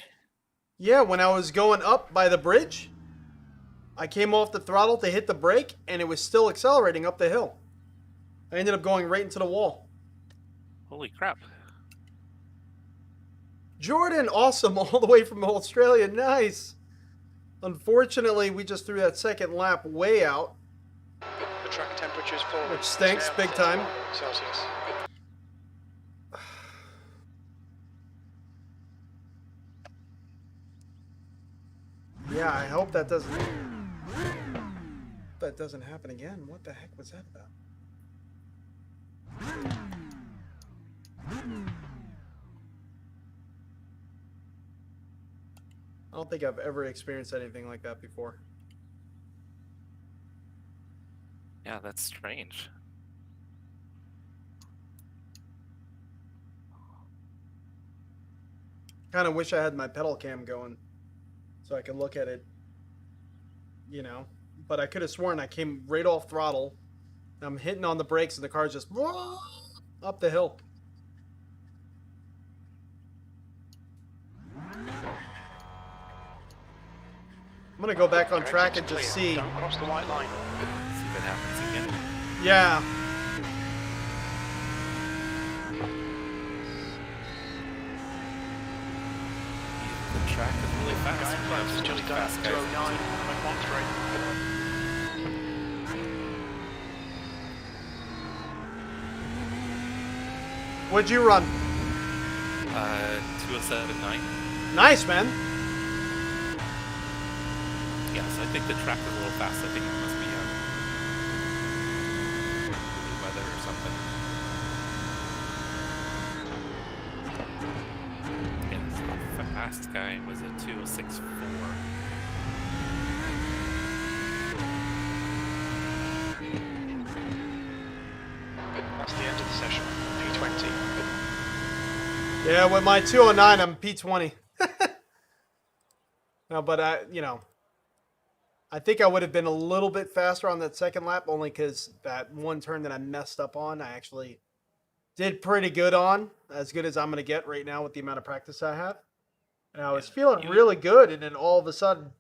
Yeah, when I was going up by the bridge, I came off the throttle to hit the brake, and it was still accelerating up the hill. I ended up going right into the wall. Holy crap. Jordan, awesome, all the way from Australia. Nice. Unfortunately, we just threw that second lap way out. The track temperature is falling. Which stinks Now big time. 31 Celsius. Yeah, I hope that doesn't happen again. What the heck was that about? I don't think I've ever experienced anything like that before. Yeah, that's strange. Kind of wish I had my pedal cam going so I could look at it, you know. But I could have sworn I came right off throttle. I'm hitting on the brakes and the car's just up the hill. I'm gonna go back on track and just see. Don't cross the white line. See if it happens again. Yeah. The track is really fast. Going close, Really just fast, done guys. 209.13. What'd you run? 207.9. Nice, man. Yeah, so I think the track is a little fast. I think it must be the weather or something. Yeah, so the fast guy was a 206.4. That's the end of the session. P20. Yeah, with my 209, I'm P20. No, but I think I would have been a little bit faster on that second lap, only because that one turn that I messed up on, I actually did pretty good on, as good as I'm going to get right now with the amount of practice I have. And I was feeling really good, and then all of a sudden,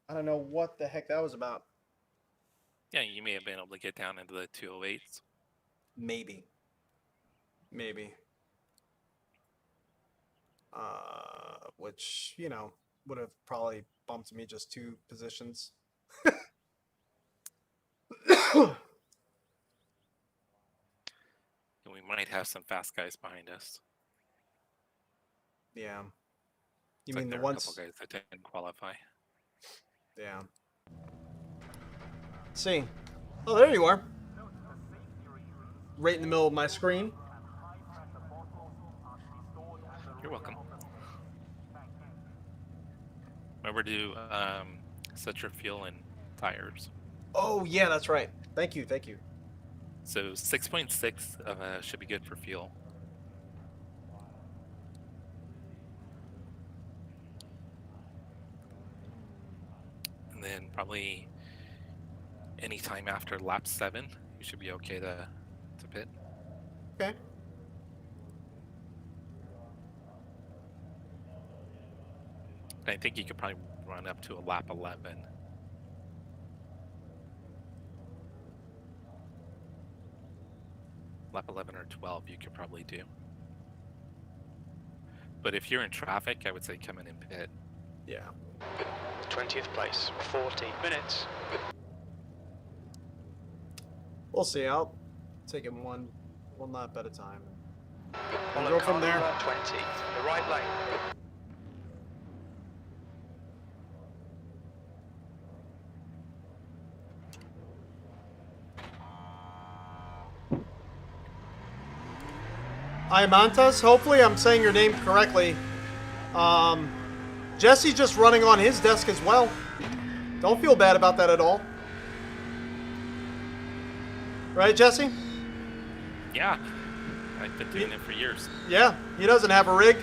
I don't know what the heck that was about. Yeah, you may have been able to get down into the 208s. Maybe. Which, would have probably bumped me just 2 positions. And we might have some fast guys behind us. Yeah. You It's mean like the there are a ones? couple guys that didn't qualify. Yeah. Let's see. Oh, there you are. Right in the middle of my screen. You're welcome. Remember to set your fuel and tires. Oh, yeah, that's right. Thank you. So 6.6 should be good for fuel. And then probably any time after lap 7, you should be okay to pit. Okay. And I think you could probably run up to a lap 11. Lap 11 or 12 you could probably do. But if you're in traffic, I would say come in and pit. Yeah. 20th place. 40 minutes. We'll see. I'll take it one lap at a time. On Go from there. 20. The right lane. Imantas, hopefully I'm saying your name correctly. Jesse's just running on his desk as well. Don't feel bad about that at all. Right, Jesse? Yeah, I've been doing it for years. Yeah, he doesn't have a rig.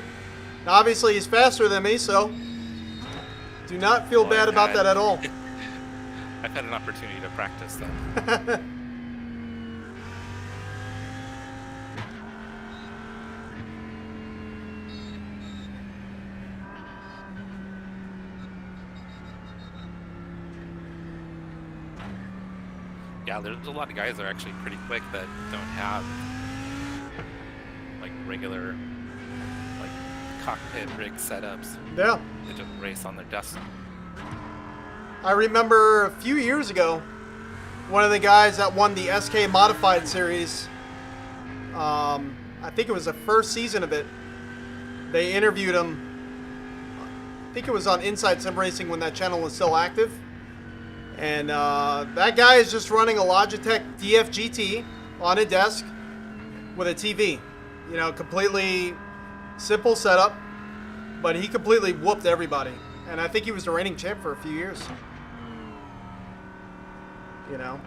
Now, obviously, he's faster than me, so do not feel bad about that at all. I've had an opportunity to practice that. Yeah, there's a lot of guys that are actually pretty quick that don't have regular like cockpit rig setups. Yeah. They just race on their desk. I remember a few years ago, one of the guys that won the SK Modified Series, I think it was the first season of it, they interviewed him. I think it was on Inside Sim Racing when that channel was still active. And that guy is just running a Logitech DFGT on a desk with a TV. You know, completely simple setup, but he completely whooped everybody. And I think he was the reigning champ for a few years. You know?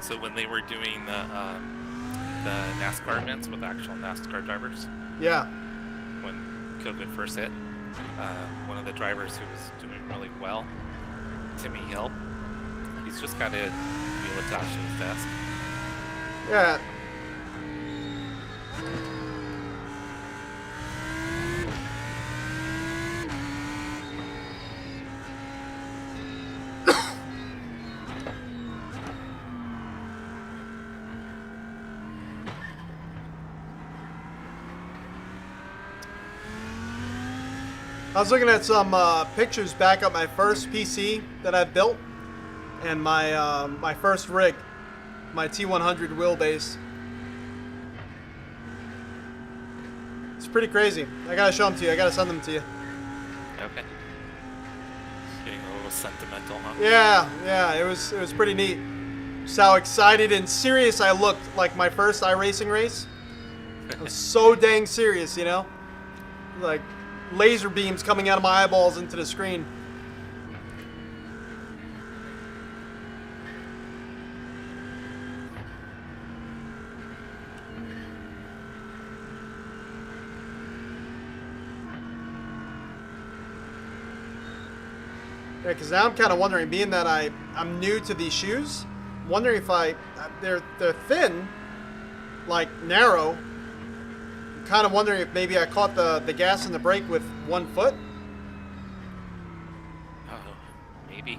So when they were doing the NASCAR events with actual NASCAR drivers, Yeah. when COVID first hit, one of the drivers who was doing really well, Timmy Hill, he's just got a wheel attached to his desk. Yeah. I was looking at some pictures back of my first PC that I built and my my first rig, my T1000 wheelbase. It's pretty crazy. I gotta show them to you. I gotta send them to you. Okay. Getting a little sentimental, huh? Yeah, it was pretty neat. Just how excited and serious I looked, like my first iRacing race. I was so dang serious, you know? Like laser beams coming out of my eyeballs into the screen. Yeah, because now I'm kind of wondering, being that I'm new to these shoes, I'm wondering if they're thin, like narrow. I'm kind of wondering if maybe I caught the gas and the brake with 1 foot. Maybe.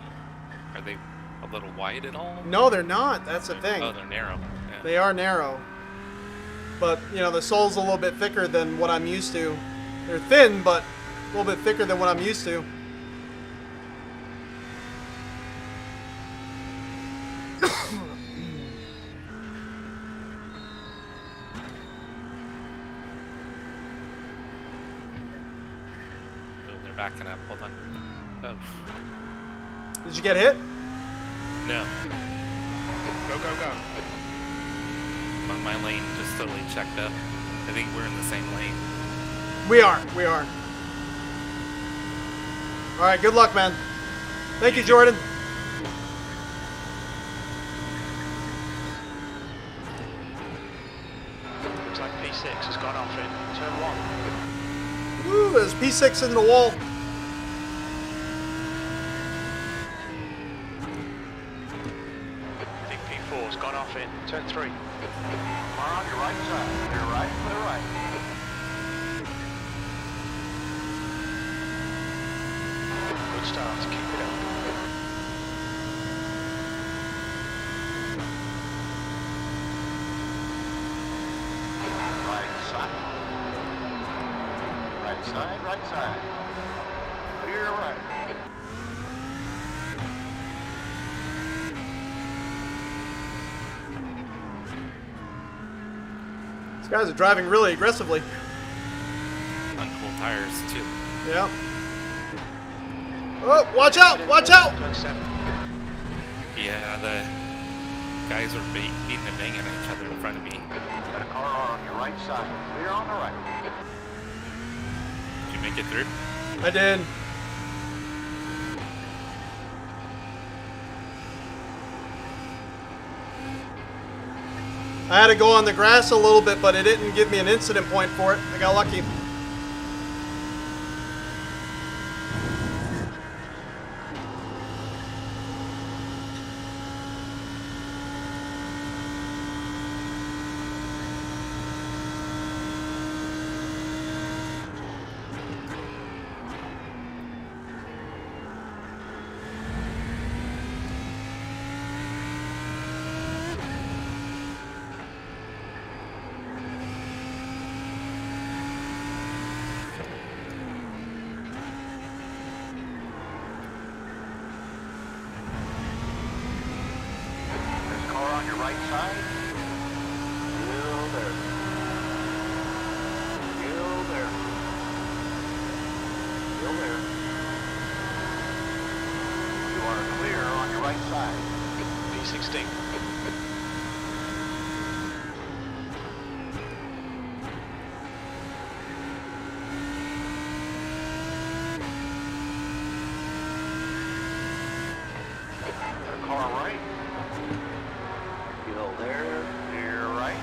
Are they a little wide at all? No, they're not. That's the thing. Oh, they're narrow. Yeah. They are narrow. But, you know, the sole's a little bit thicker than what I'm used to. They're thin, but a little bit thicker than what I'm used to. Backing up. Hold on. Oh. Did you get hit? No. Go, go, go. My lane just totally checked up. I think we're in the same lane. We are. All right, good luck, man. Thank you, Jordan. Looks like P6 has gone off in turn 1. Woo, there's P6 in the wall. I think P4's gone off in turn 3. Come on your right side. Your right, clear right. Good start, keep it up. Right side. Right side, right side. Clear right. These guys are driving really aggressively. Uncool tires, too. Yeah. Oh, watch out! Watch out! Turn 7. Yeah, the guys are beating and banging at each other in front of me. Got a car on your right side. Clear on the right. Did you make it through? I did. I had to go on the grass a little bit, but it didn't give me an incident point for it. I got lucky. right side. P16. Got a car right. Still there. Clear right.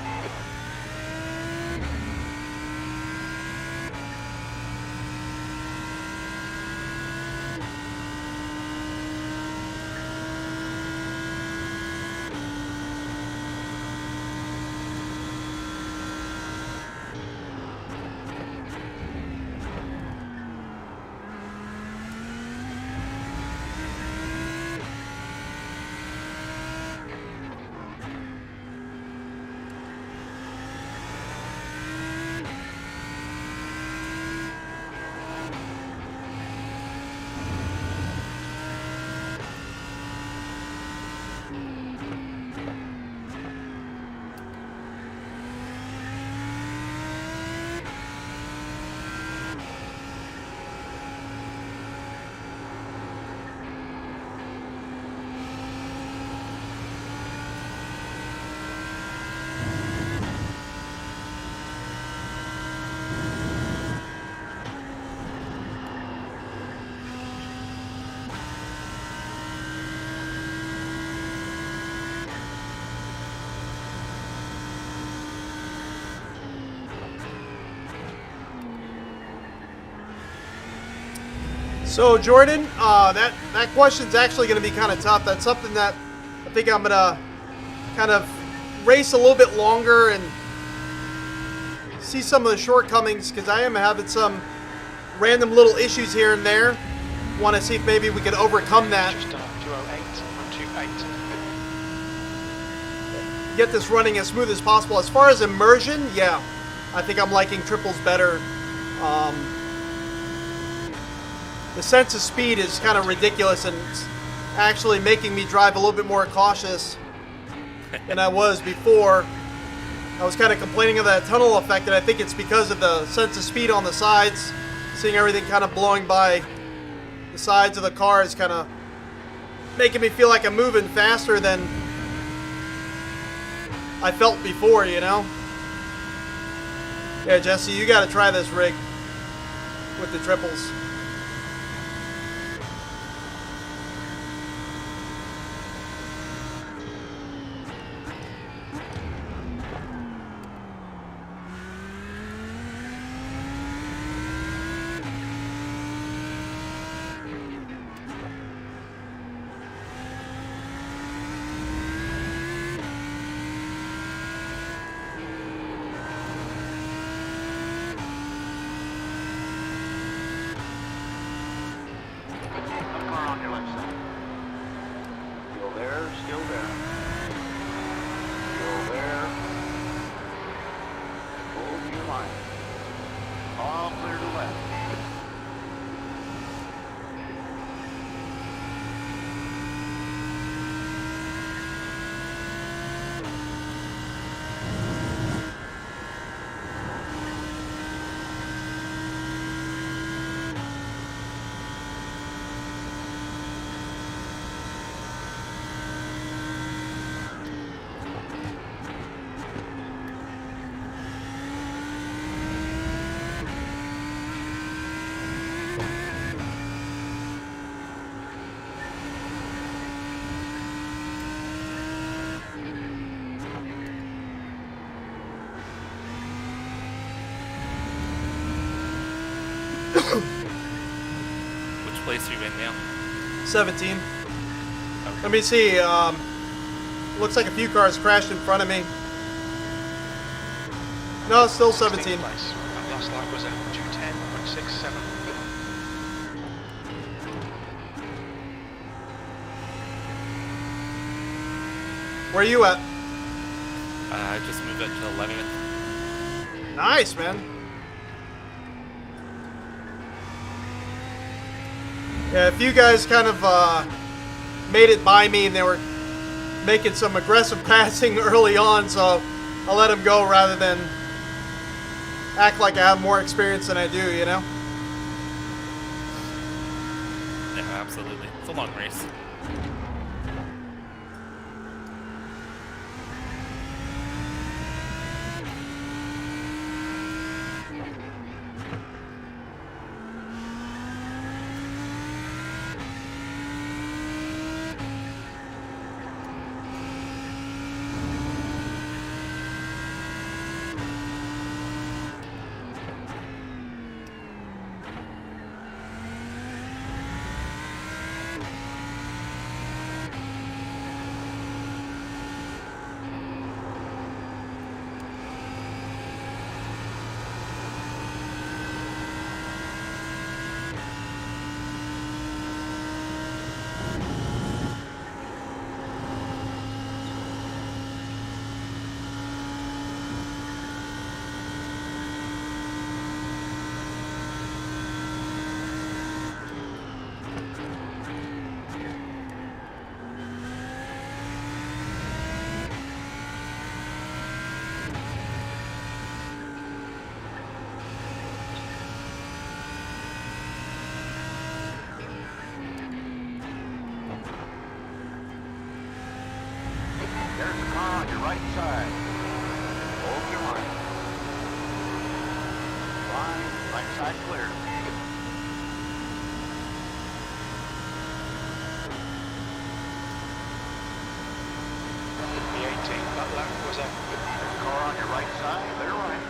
So Jordan, that question's actually going to be kind of tough. That's something that I think I'm going to kind of race a little bit longer and see some of the shortcomings, because I am having some random little issues here and there. Want to see if maybe we can overcome that. Just done 208, 128. Get this running as smooth as possible. As far as immersion, yeah, I think I'm liking triples better. The sense of speed is kind of ridiculous, and it's actually making me drive a little bit more cautious than I was before. I was kind of complaining of that tunnel effect, and I think it's because of the sense of speed on the sides. Seeing everything kind of blowing by the sides of the car is kind of making me feel like I'm moving faster than I felt before, you know? Yeah, Jesse, you got to try this rig with the triples. Car on your left side. Still there. Still there. Still there. Hold your line. All clear to left. Which place are you in now? 17. Let me see. Looks like a few cars crashed in front of me. No, it's still 17. Place. That last lap was at 210.67. Where are you at? I just moved up to 11th. Nice, man. Yeah, if you guys kind of made it by me, and they were making some aggressive passing early on, so I'll let them go rather than act like I have more experience than I do, you know? Yeah, absolutely. It's a long race. right side. Hold your line. Line, right side clear. The 18, that lap was a There's a car on your right side, clear right.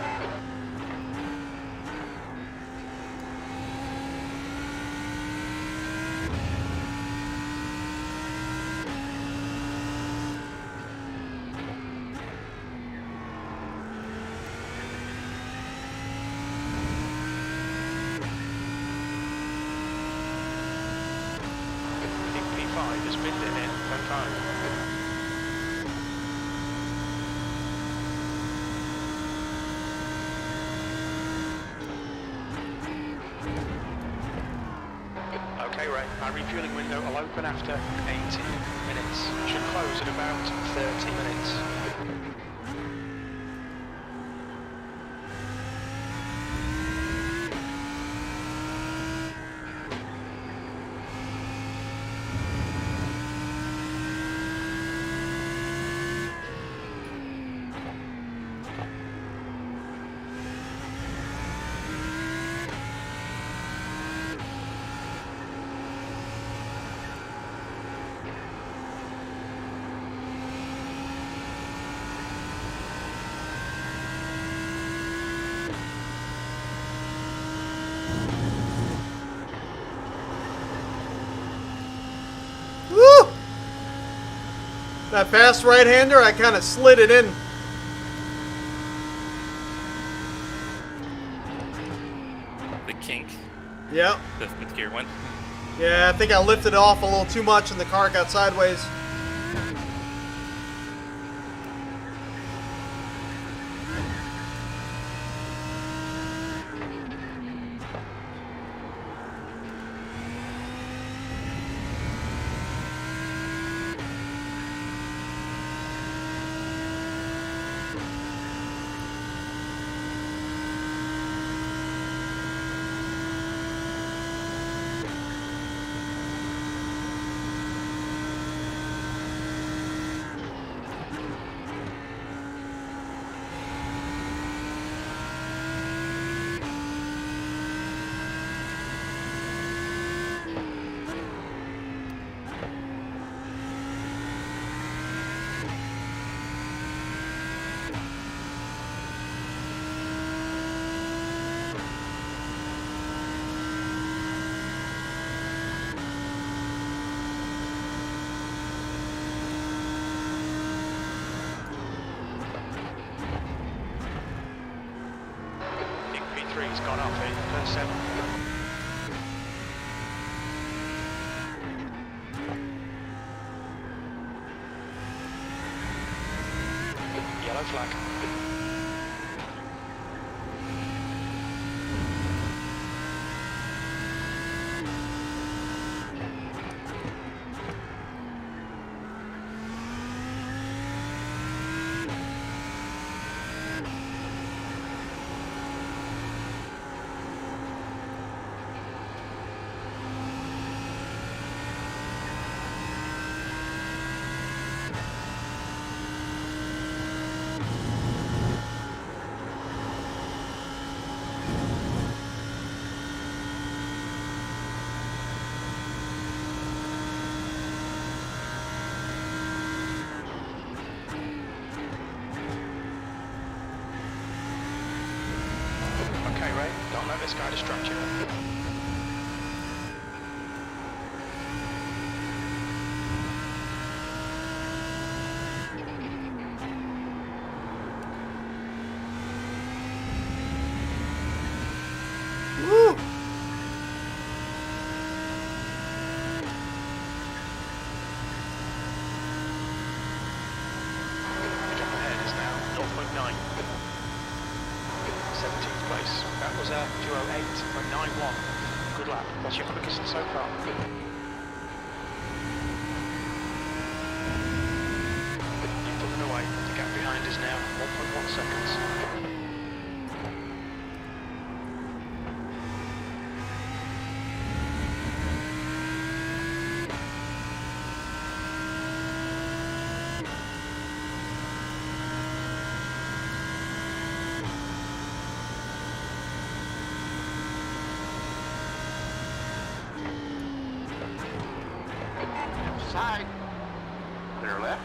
P5 has binned it in, 10-5. Okay, Ray, our refueling window will open after 18 minutes. Should close at about 30 minutes. Woo! That fast right-hander, I kind of slid it in. The kink, Yep. the fifth gear one. Yeah, I think I lifted it off a little too much and the car got sideways. P3's gone off in turn 7. Yellow flag. Okay, Ray, don't let this guy distract you. Woo! The gap ahead is now 0.9. 17th place. That was a 2:08.91. Good lap. What's your quickest so far? You're pulling away. The gap behind is now 1.1 seconds. side. Clear left.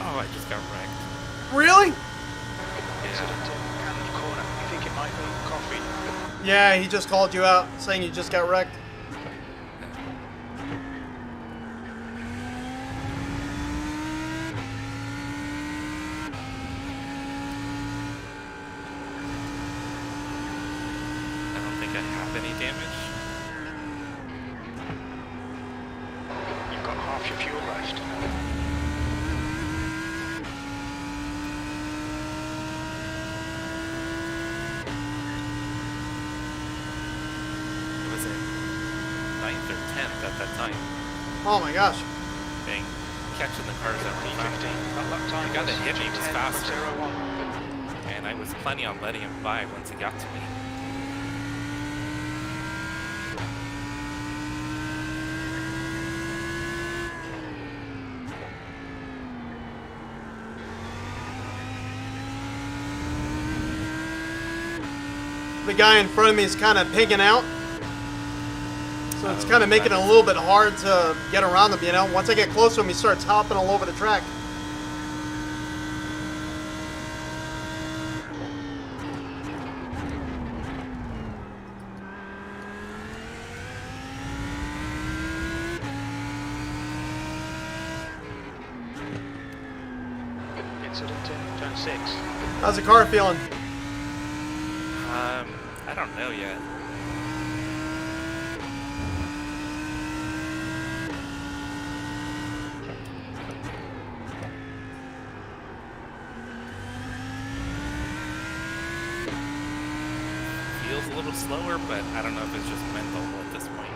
Oh, I just got wrecked. Really? Incident in Cannon Corner. You think it might be coffee? Yeah, he just called you out saying you just got wrecked. I don't think I have any damage. You've got half your fuel left. What was it? 9th or 10th at that time. Oh my gosh. Dang. Catching the cars that were fast. P15. That lap time The guy that hit me was faster. 10.01. And I was planning on letting him by once he got to me. The guy in front of me is kind of pigging out. So it's kind of making it a little bit hard to get around him, you know? Once I get close to him, he starts hopping all over the track. Incident in turn 6. How's the car feeling? I don't know yet. Feels a little slower, but I don't know if it's just mental at this point.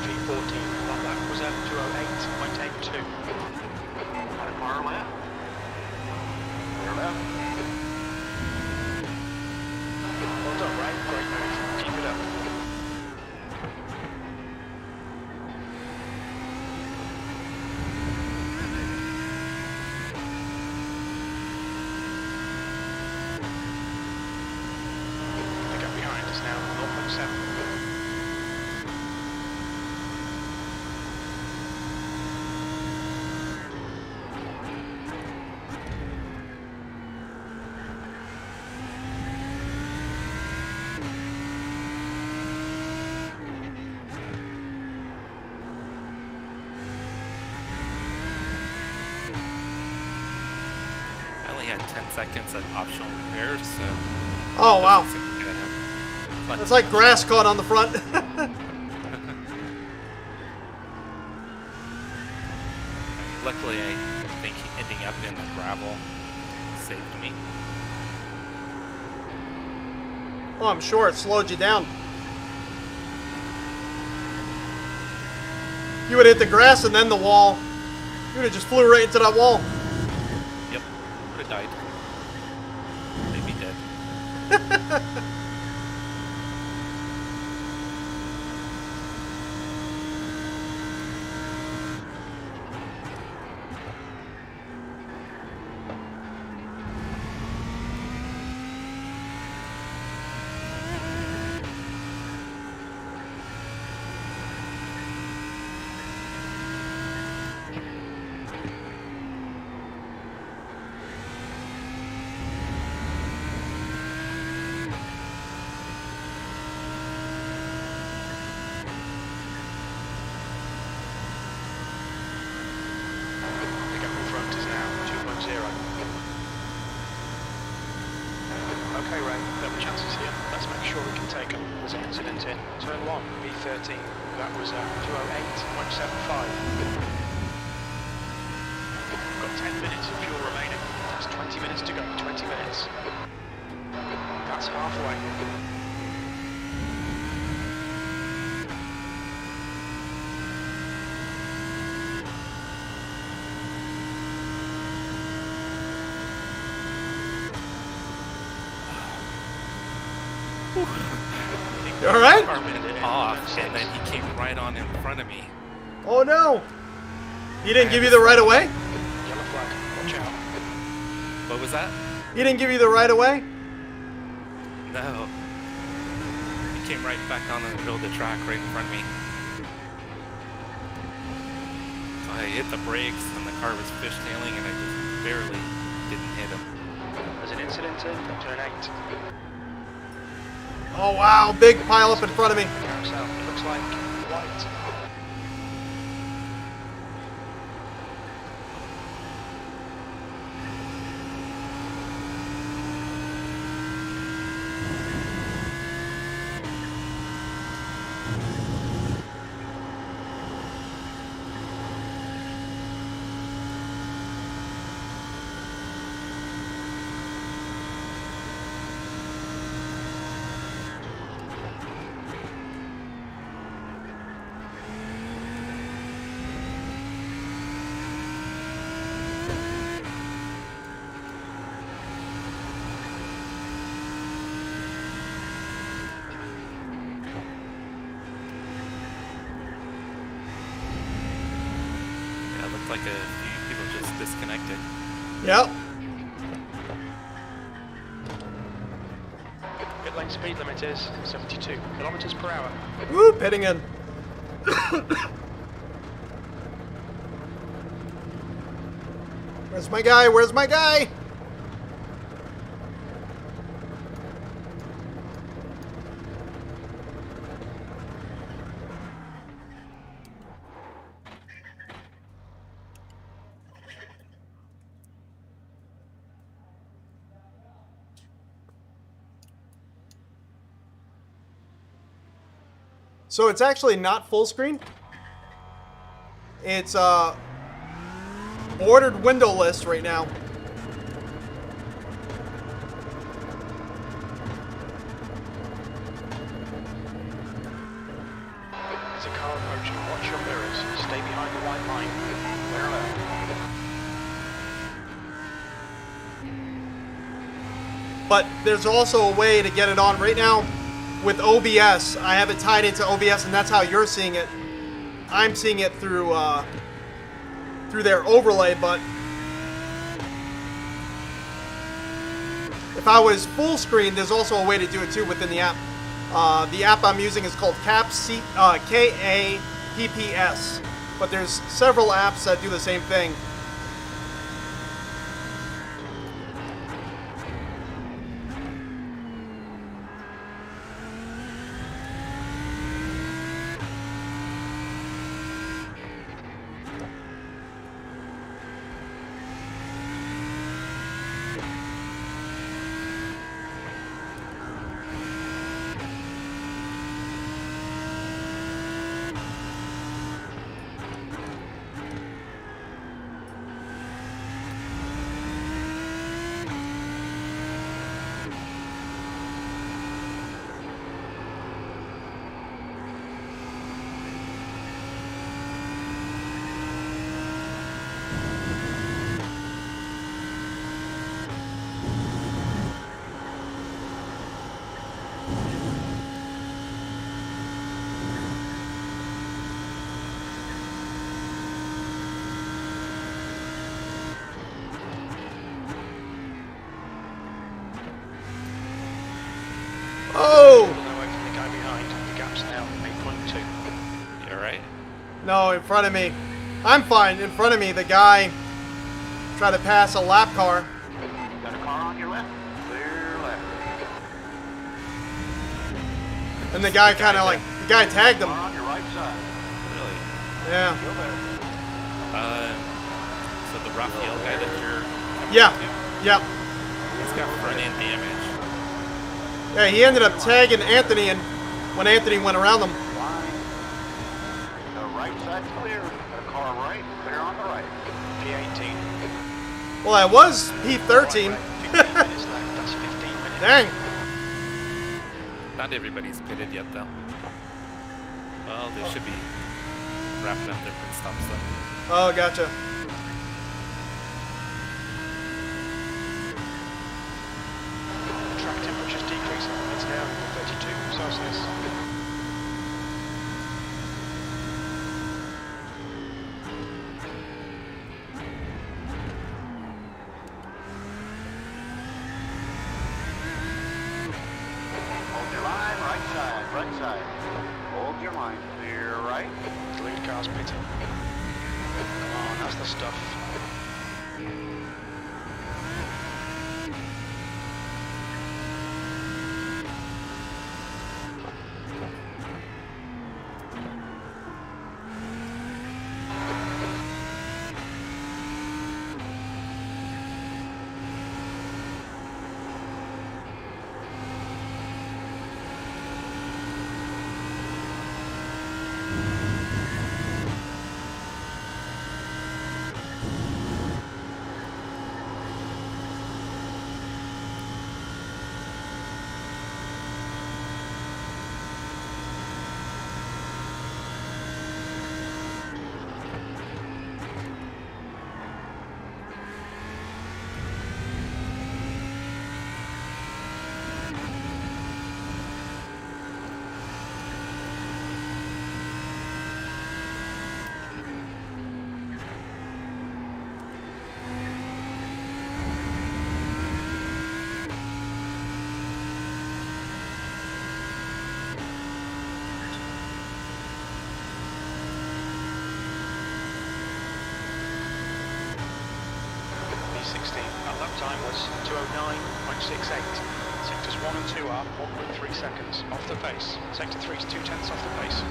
P14. That lap was at 208.82. Got a car left. Clear left. Well done, Ray. Great move. Keep it up. The gap behind us now, 0.7. I only had 10 seconds of optional repairs, so... Oh, wow. doesn't seem like I have much. It's like grass caught on the front. Luckily, I think ending up in the gravel saved me. Oh, I'm sure it slowed you down. You would hit the grass and then the wall. You would have just flew right into that wall. Yep. Would have died. Maybe dead. Okay, Ray, there were chances here. Let's make sure we can take them. There's an incident in turn 1, B13. That was 208.75. Got 10 minutes of fuel remaining. That's 20 minutes to go. 20 minutes. That's halfway. You all right? Car went off, and then he came right on in front of me. Oh no! He didn't give you the right of way? Yellow flag. Watch out. What was that? He didn't give you the right of way? No. He came right back on the middle of the track right in front of me. So I hit the brakes, and the car was fishtailing, and I just barely didn't hit him. There's an incident in turn 8. Oh wow, big pile up in front of me. Carousel. It looks like white. Like a few people just disconnected. Yep. Pit lane speed limit is 72 kilometers per hour. Woo, pitting in. Where's my guy? Where's my guy? So it's actually not full screen. It's ordered windowless right now. There's a car approaching. Watch your mirrors. Stay behind the white line. Clear alert. But there's also a way to get it on right now with OBS. I have it tied into OBS, and that's how you're seeing it. I'm seeing it through their overlay, but if I was full screen, there's also a way to do it too within the app. The app I'm using is called K-A-P-P-S, but there's several apps that do the same thing. now, 8.2. You alright? No, in front of me. I'm fine. In front of me, the guy tried to pass a lap car. Got a car on your left. Clear left. And the guy kind of like, the guy tagged him. Car on your right side. Really? Yeah. Still there. So the Raphael guy that you're Yeah. Yep. he's got front end damage. Yeah, he ended up tagging Anthony, and when Anthony went around him. Line. The right side clear. Got a car right. Clear on the right. P18. Well, I was P13. Right, 15 minutes left. That's 15 minutes. Dang. Not everybody's pitted yet though. Well, they should be wrapping up their pit stops though. Oh, gotcha. Track temperature's decreasing. It's now 32 Celsius. Hold your line. Right side. Right side. Hold your line. Clear right. The lead car's pitting. Come on, that's the stuff. Our lap time was 209.68. Sectors 1 and 2 are 1.3 seconds off the pace. Sector 3 is 0.2 off the pace.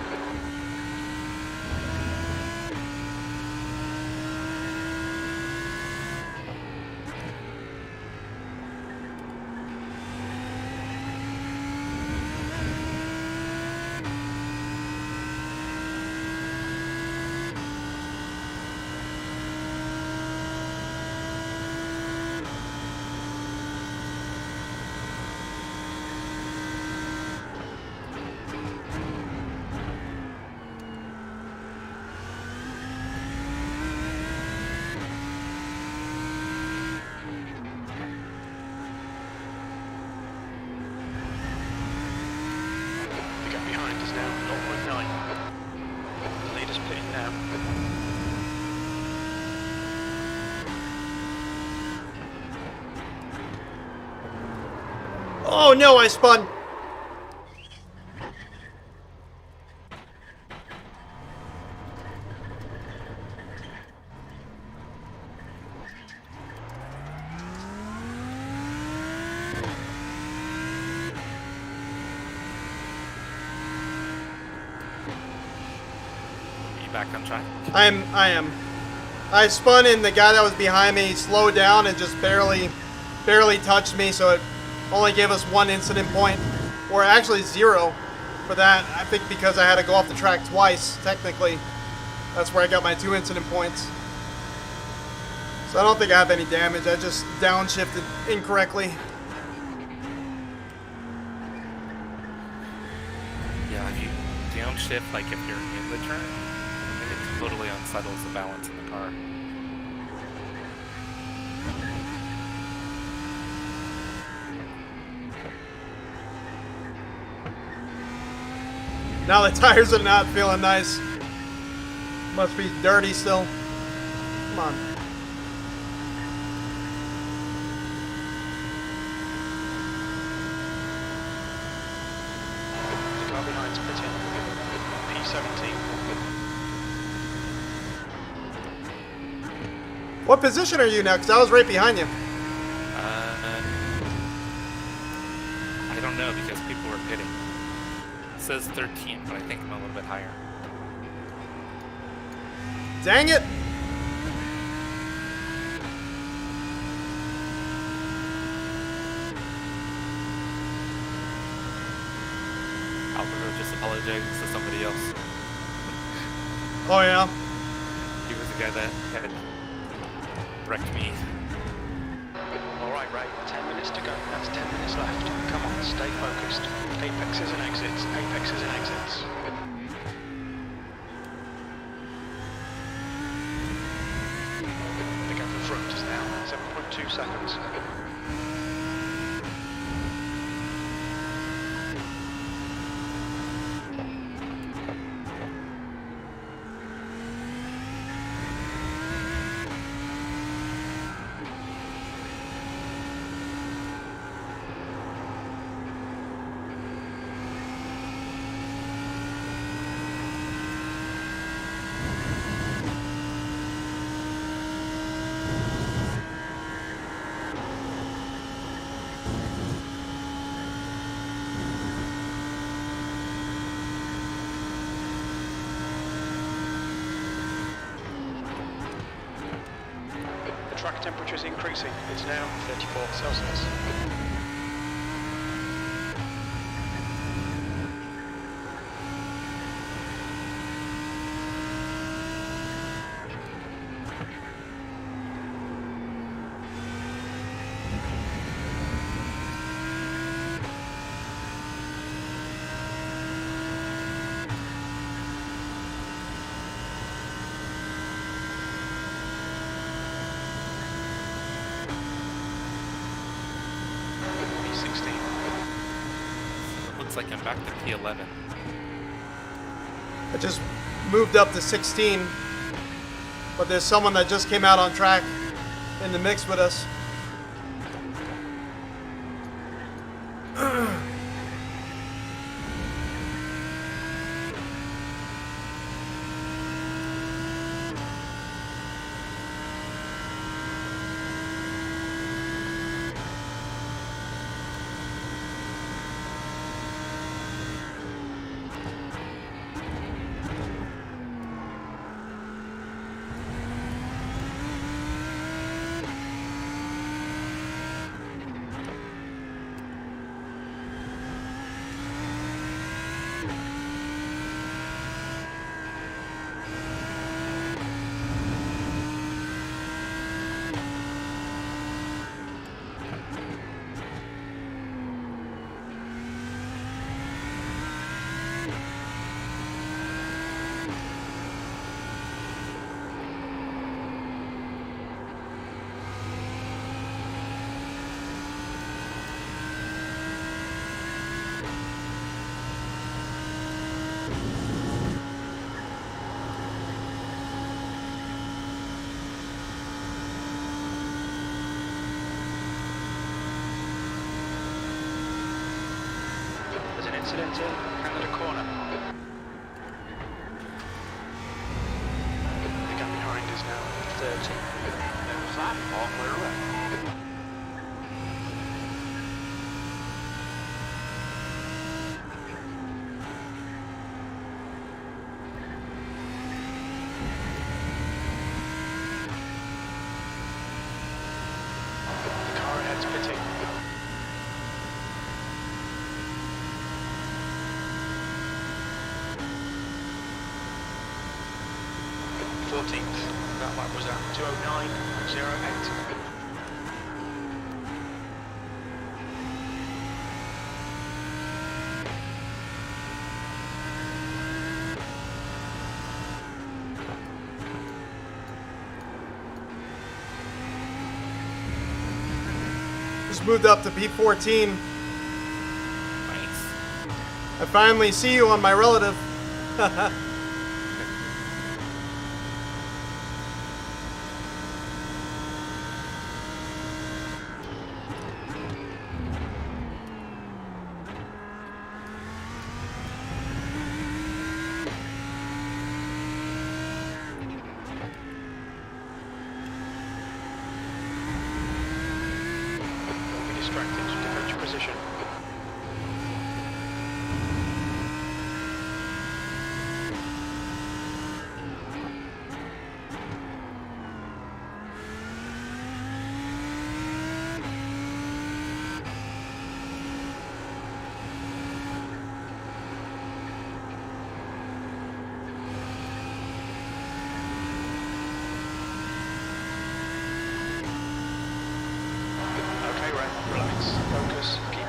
The gap behind is now 0.9. The leader's pitting now. Oh no, I spun. You back on track? I am. I spun and the guy that was behind me slowed down and just barely touched me, so it only gave us 1 incident point, or actually 0 for that. I think because I had to go off the track twice, technically. That's where I got my 2 incident points. So I don't think I have any damage. I just downshifted incorrectly. Yeah, if you downshift, like if you're in the turn, it totally unsettles the balance in the car. Now the tires are not feeling nice. Must be dirty still. Come on. The car behind's pitting. 317. What position are you now? Because I was right behind you. I don't know because people were pitting. It says 13, but I think I'm a little bit higher. Dang it! Alvaro just apologized to somebody else. Oh yeah. He was the guy that had wrecked me. Alright, Ray, 10 minutes to go. That's 10 minutes left. Come on, stay focused. Apexes and exits, apexes and exits. The gap in front is now 7.2 seconds. Track temperature is increasing. It's now 34 Celsius. Like I'm back to P11. I just moved up to 16, but there's someone that just came out on track in the mix with us. Incident in Canada corner. The gap behind is now 30. There's that. All clear left. The car ahead's pitting. 14th. That lap was at 2:09.08. Just moved up to P14. Nice. I finally see you on my relative.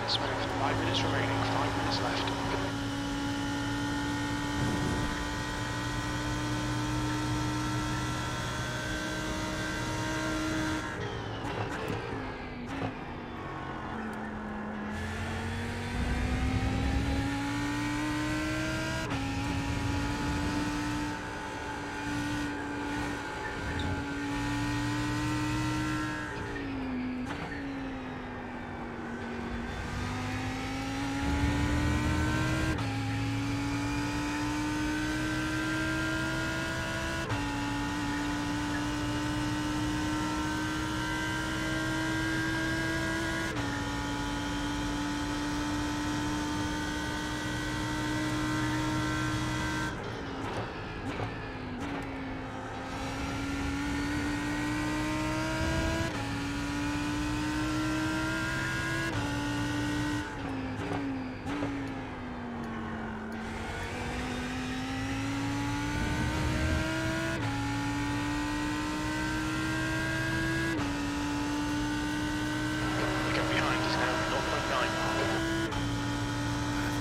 and smooth. 5 minutes remaining, 5 minutes left.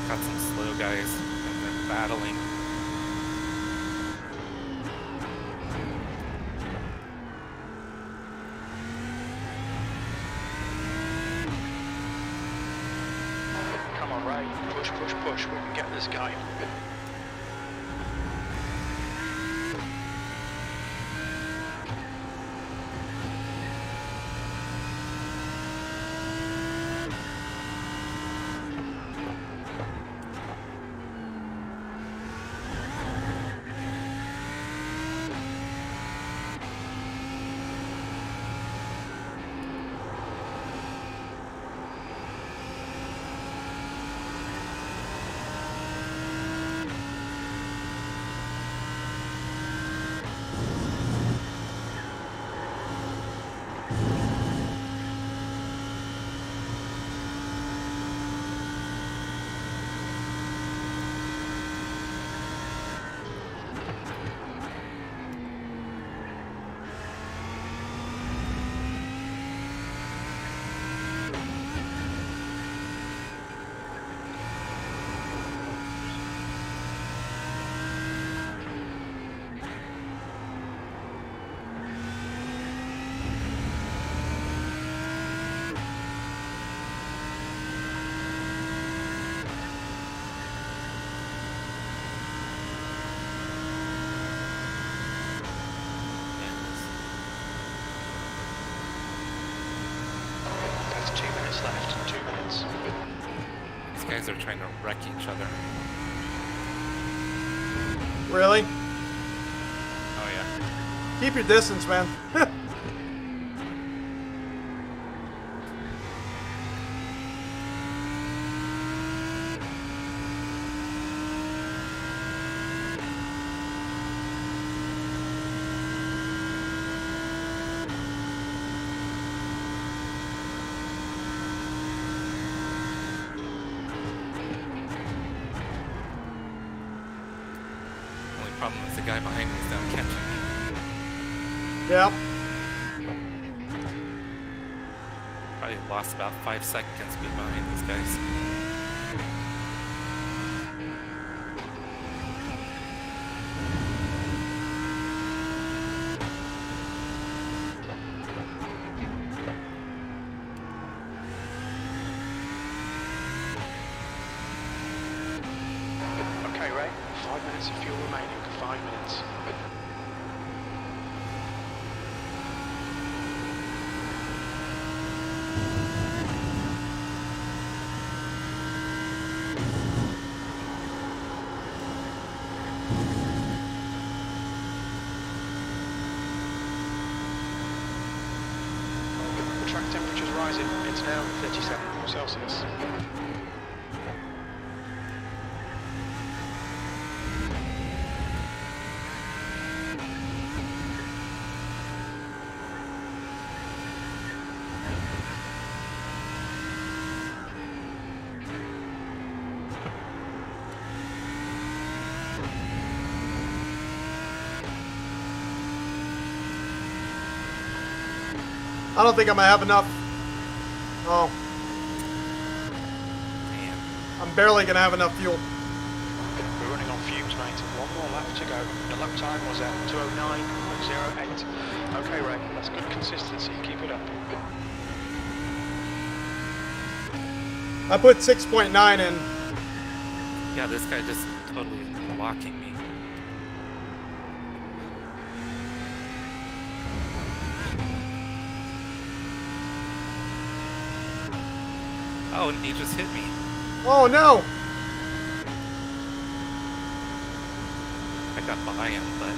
Got some slow guys and they're battling. Come on, Ray. Push, push, push. We can get this guy. Left, 2 minutes. These guys are trying to wreck each other. Really? Oh yeah. Keep your distance, man. Problem is the guy behind me is down catching me. Yep. Probably lost about 5 seconds behind these guys. Okay, Ray. 5 minutes of fuel remaining. 5 minutes. The track temperature's rising. It's now 37 Celsius. I don't think I'm gonna have enough. Oh. I'm barely gonna have enough fuel. We're running on fumes, mate. One more lap to go. The lap time was at 209.08. Okay, Ray, that's good consistency. Keep it up. I put 6.9 in. Yeah, this guy just totally blocking me. Oh, and he just hit me. Oh no! I got by him, but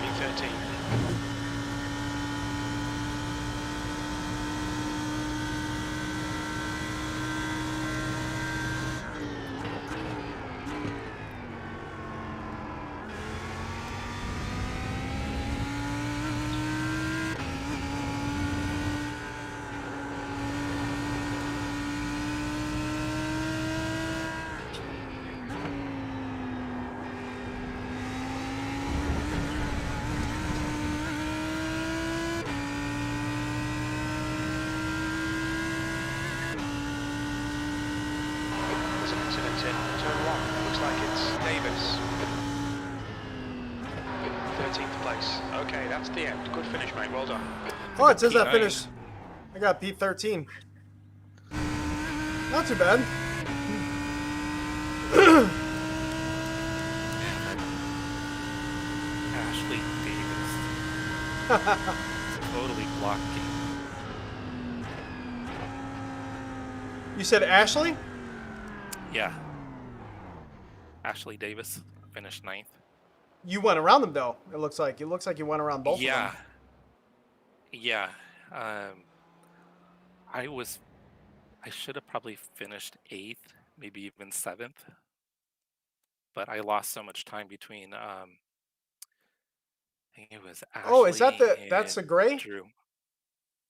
V13. There's an incident in turn 1. Looks like it's Davis. 13th place. Okay, that's the end. Good finish, mate. Well done. Oh, it says I P9. finished. I got P13. Not too bad. Ashley Davis totally blocking. You said Ashley? Yeah. Ashley Davis finished 9th. You went around them though. It looks like you went around both of Yeah. them. Yeah. I should have probably finished 8th, maybe even 7th. But I lost so much time between I think it was Ashley. Oh, is that that's the and gray? Drew.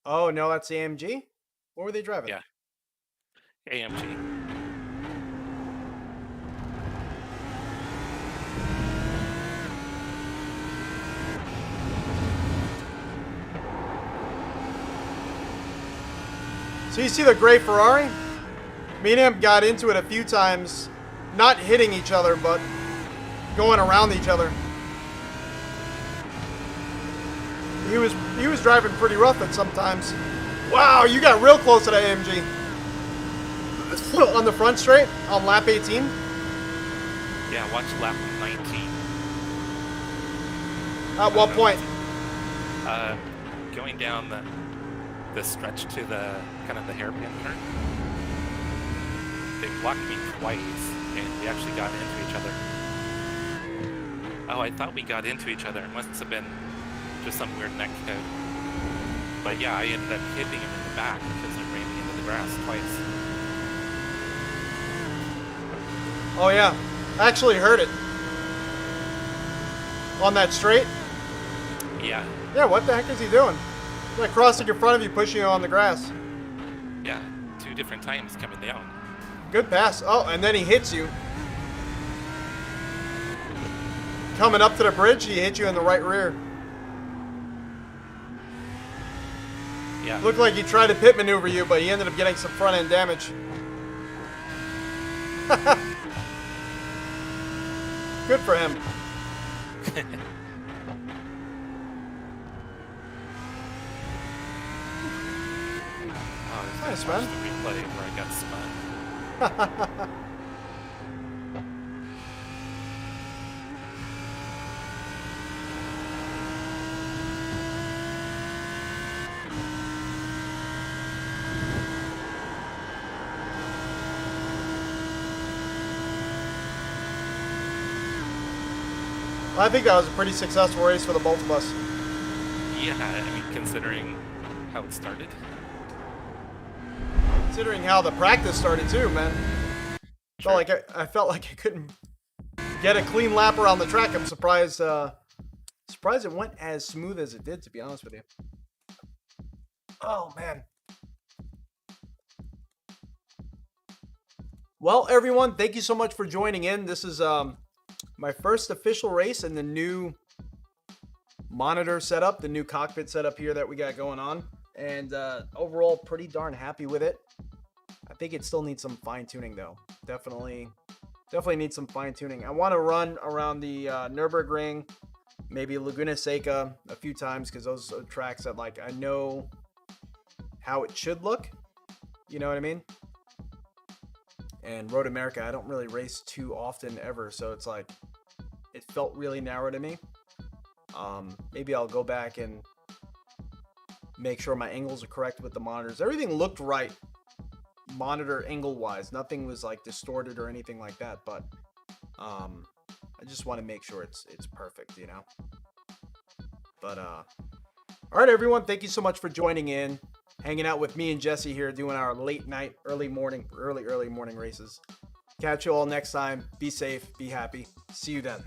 Oh no, that's the AMG. What were they driving? Yeah. AMG. So you see the gray Ferrari? Me and him got into it a few times, not hitting each other, but going around each other. He was driving pretty rough at sometimes. Wow, you got real close to that AMG. On the front straight, on lap 18. Yeah, watch lap 19. At what point? Going down the stretch to the kind of the hairpin turn. They blocked me twice, and we actually got into each other. Oh, I thought we got into each other. It must have been just some weird neck code. But yeah, I ended up hitting him in the back because I ran into the grass twice. Oh yeah, I actually heard it. On that straight? Yeah. Yeah, what the heck is he doing? He's like crossing in front of you, pushing you on the grass. Yeah, 2 different times coming down. Good pass. Oh, and then he hits you. Coming up to the bridge, he hit you in the right rear. Yeah. Looked like he tried to pit maneuver you, but he ended up getting some front end damage. Good for him. Oh, Nice, watch man. the replay where I got spun. I think that was a pretty successful race for the both of us. Yeah, I mean, considering how it started. Considering how the practice started too, man. Sure. I felt like I couldn't get a clean lap around the track. I'm surprised surprised it went as smooth as it did, to be honest with you. Oh man. Well, everyone, thank you so much for joining in. This is my first official race in the new monitor setup, the new cockpit setup here that we got going on. And overall, pretty darn happy with it. I think it still needs some fine-tuning, though. Definitely needs some fine-tuning. I want to run around the Nürburgring, maybe Laguna Seca a few times, because those are tracks that, like, I know how it should look. You know what I mean? And Road America, I don't really race too often ever, so it's like, it felt really narrow to me. Maybe I'll go back and make sure my angles are correct with the monitors. Everything looked right, monitor angle wise. Nothing was like distorted or anything like that, but I just want to make sure it's perfect, you know. But all right, everyone, thank you so much for joining in, hanging out with me and Jesse here, doing our late night, early morning races. Catch you all next time. Be safe, be happy. See you then.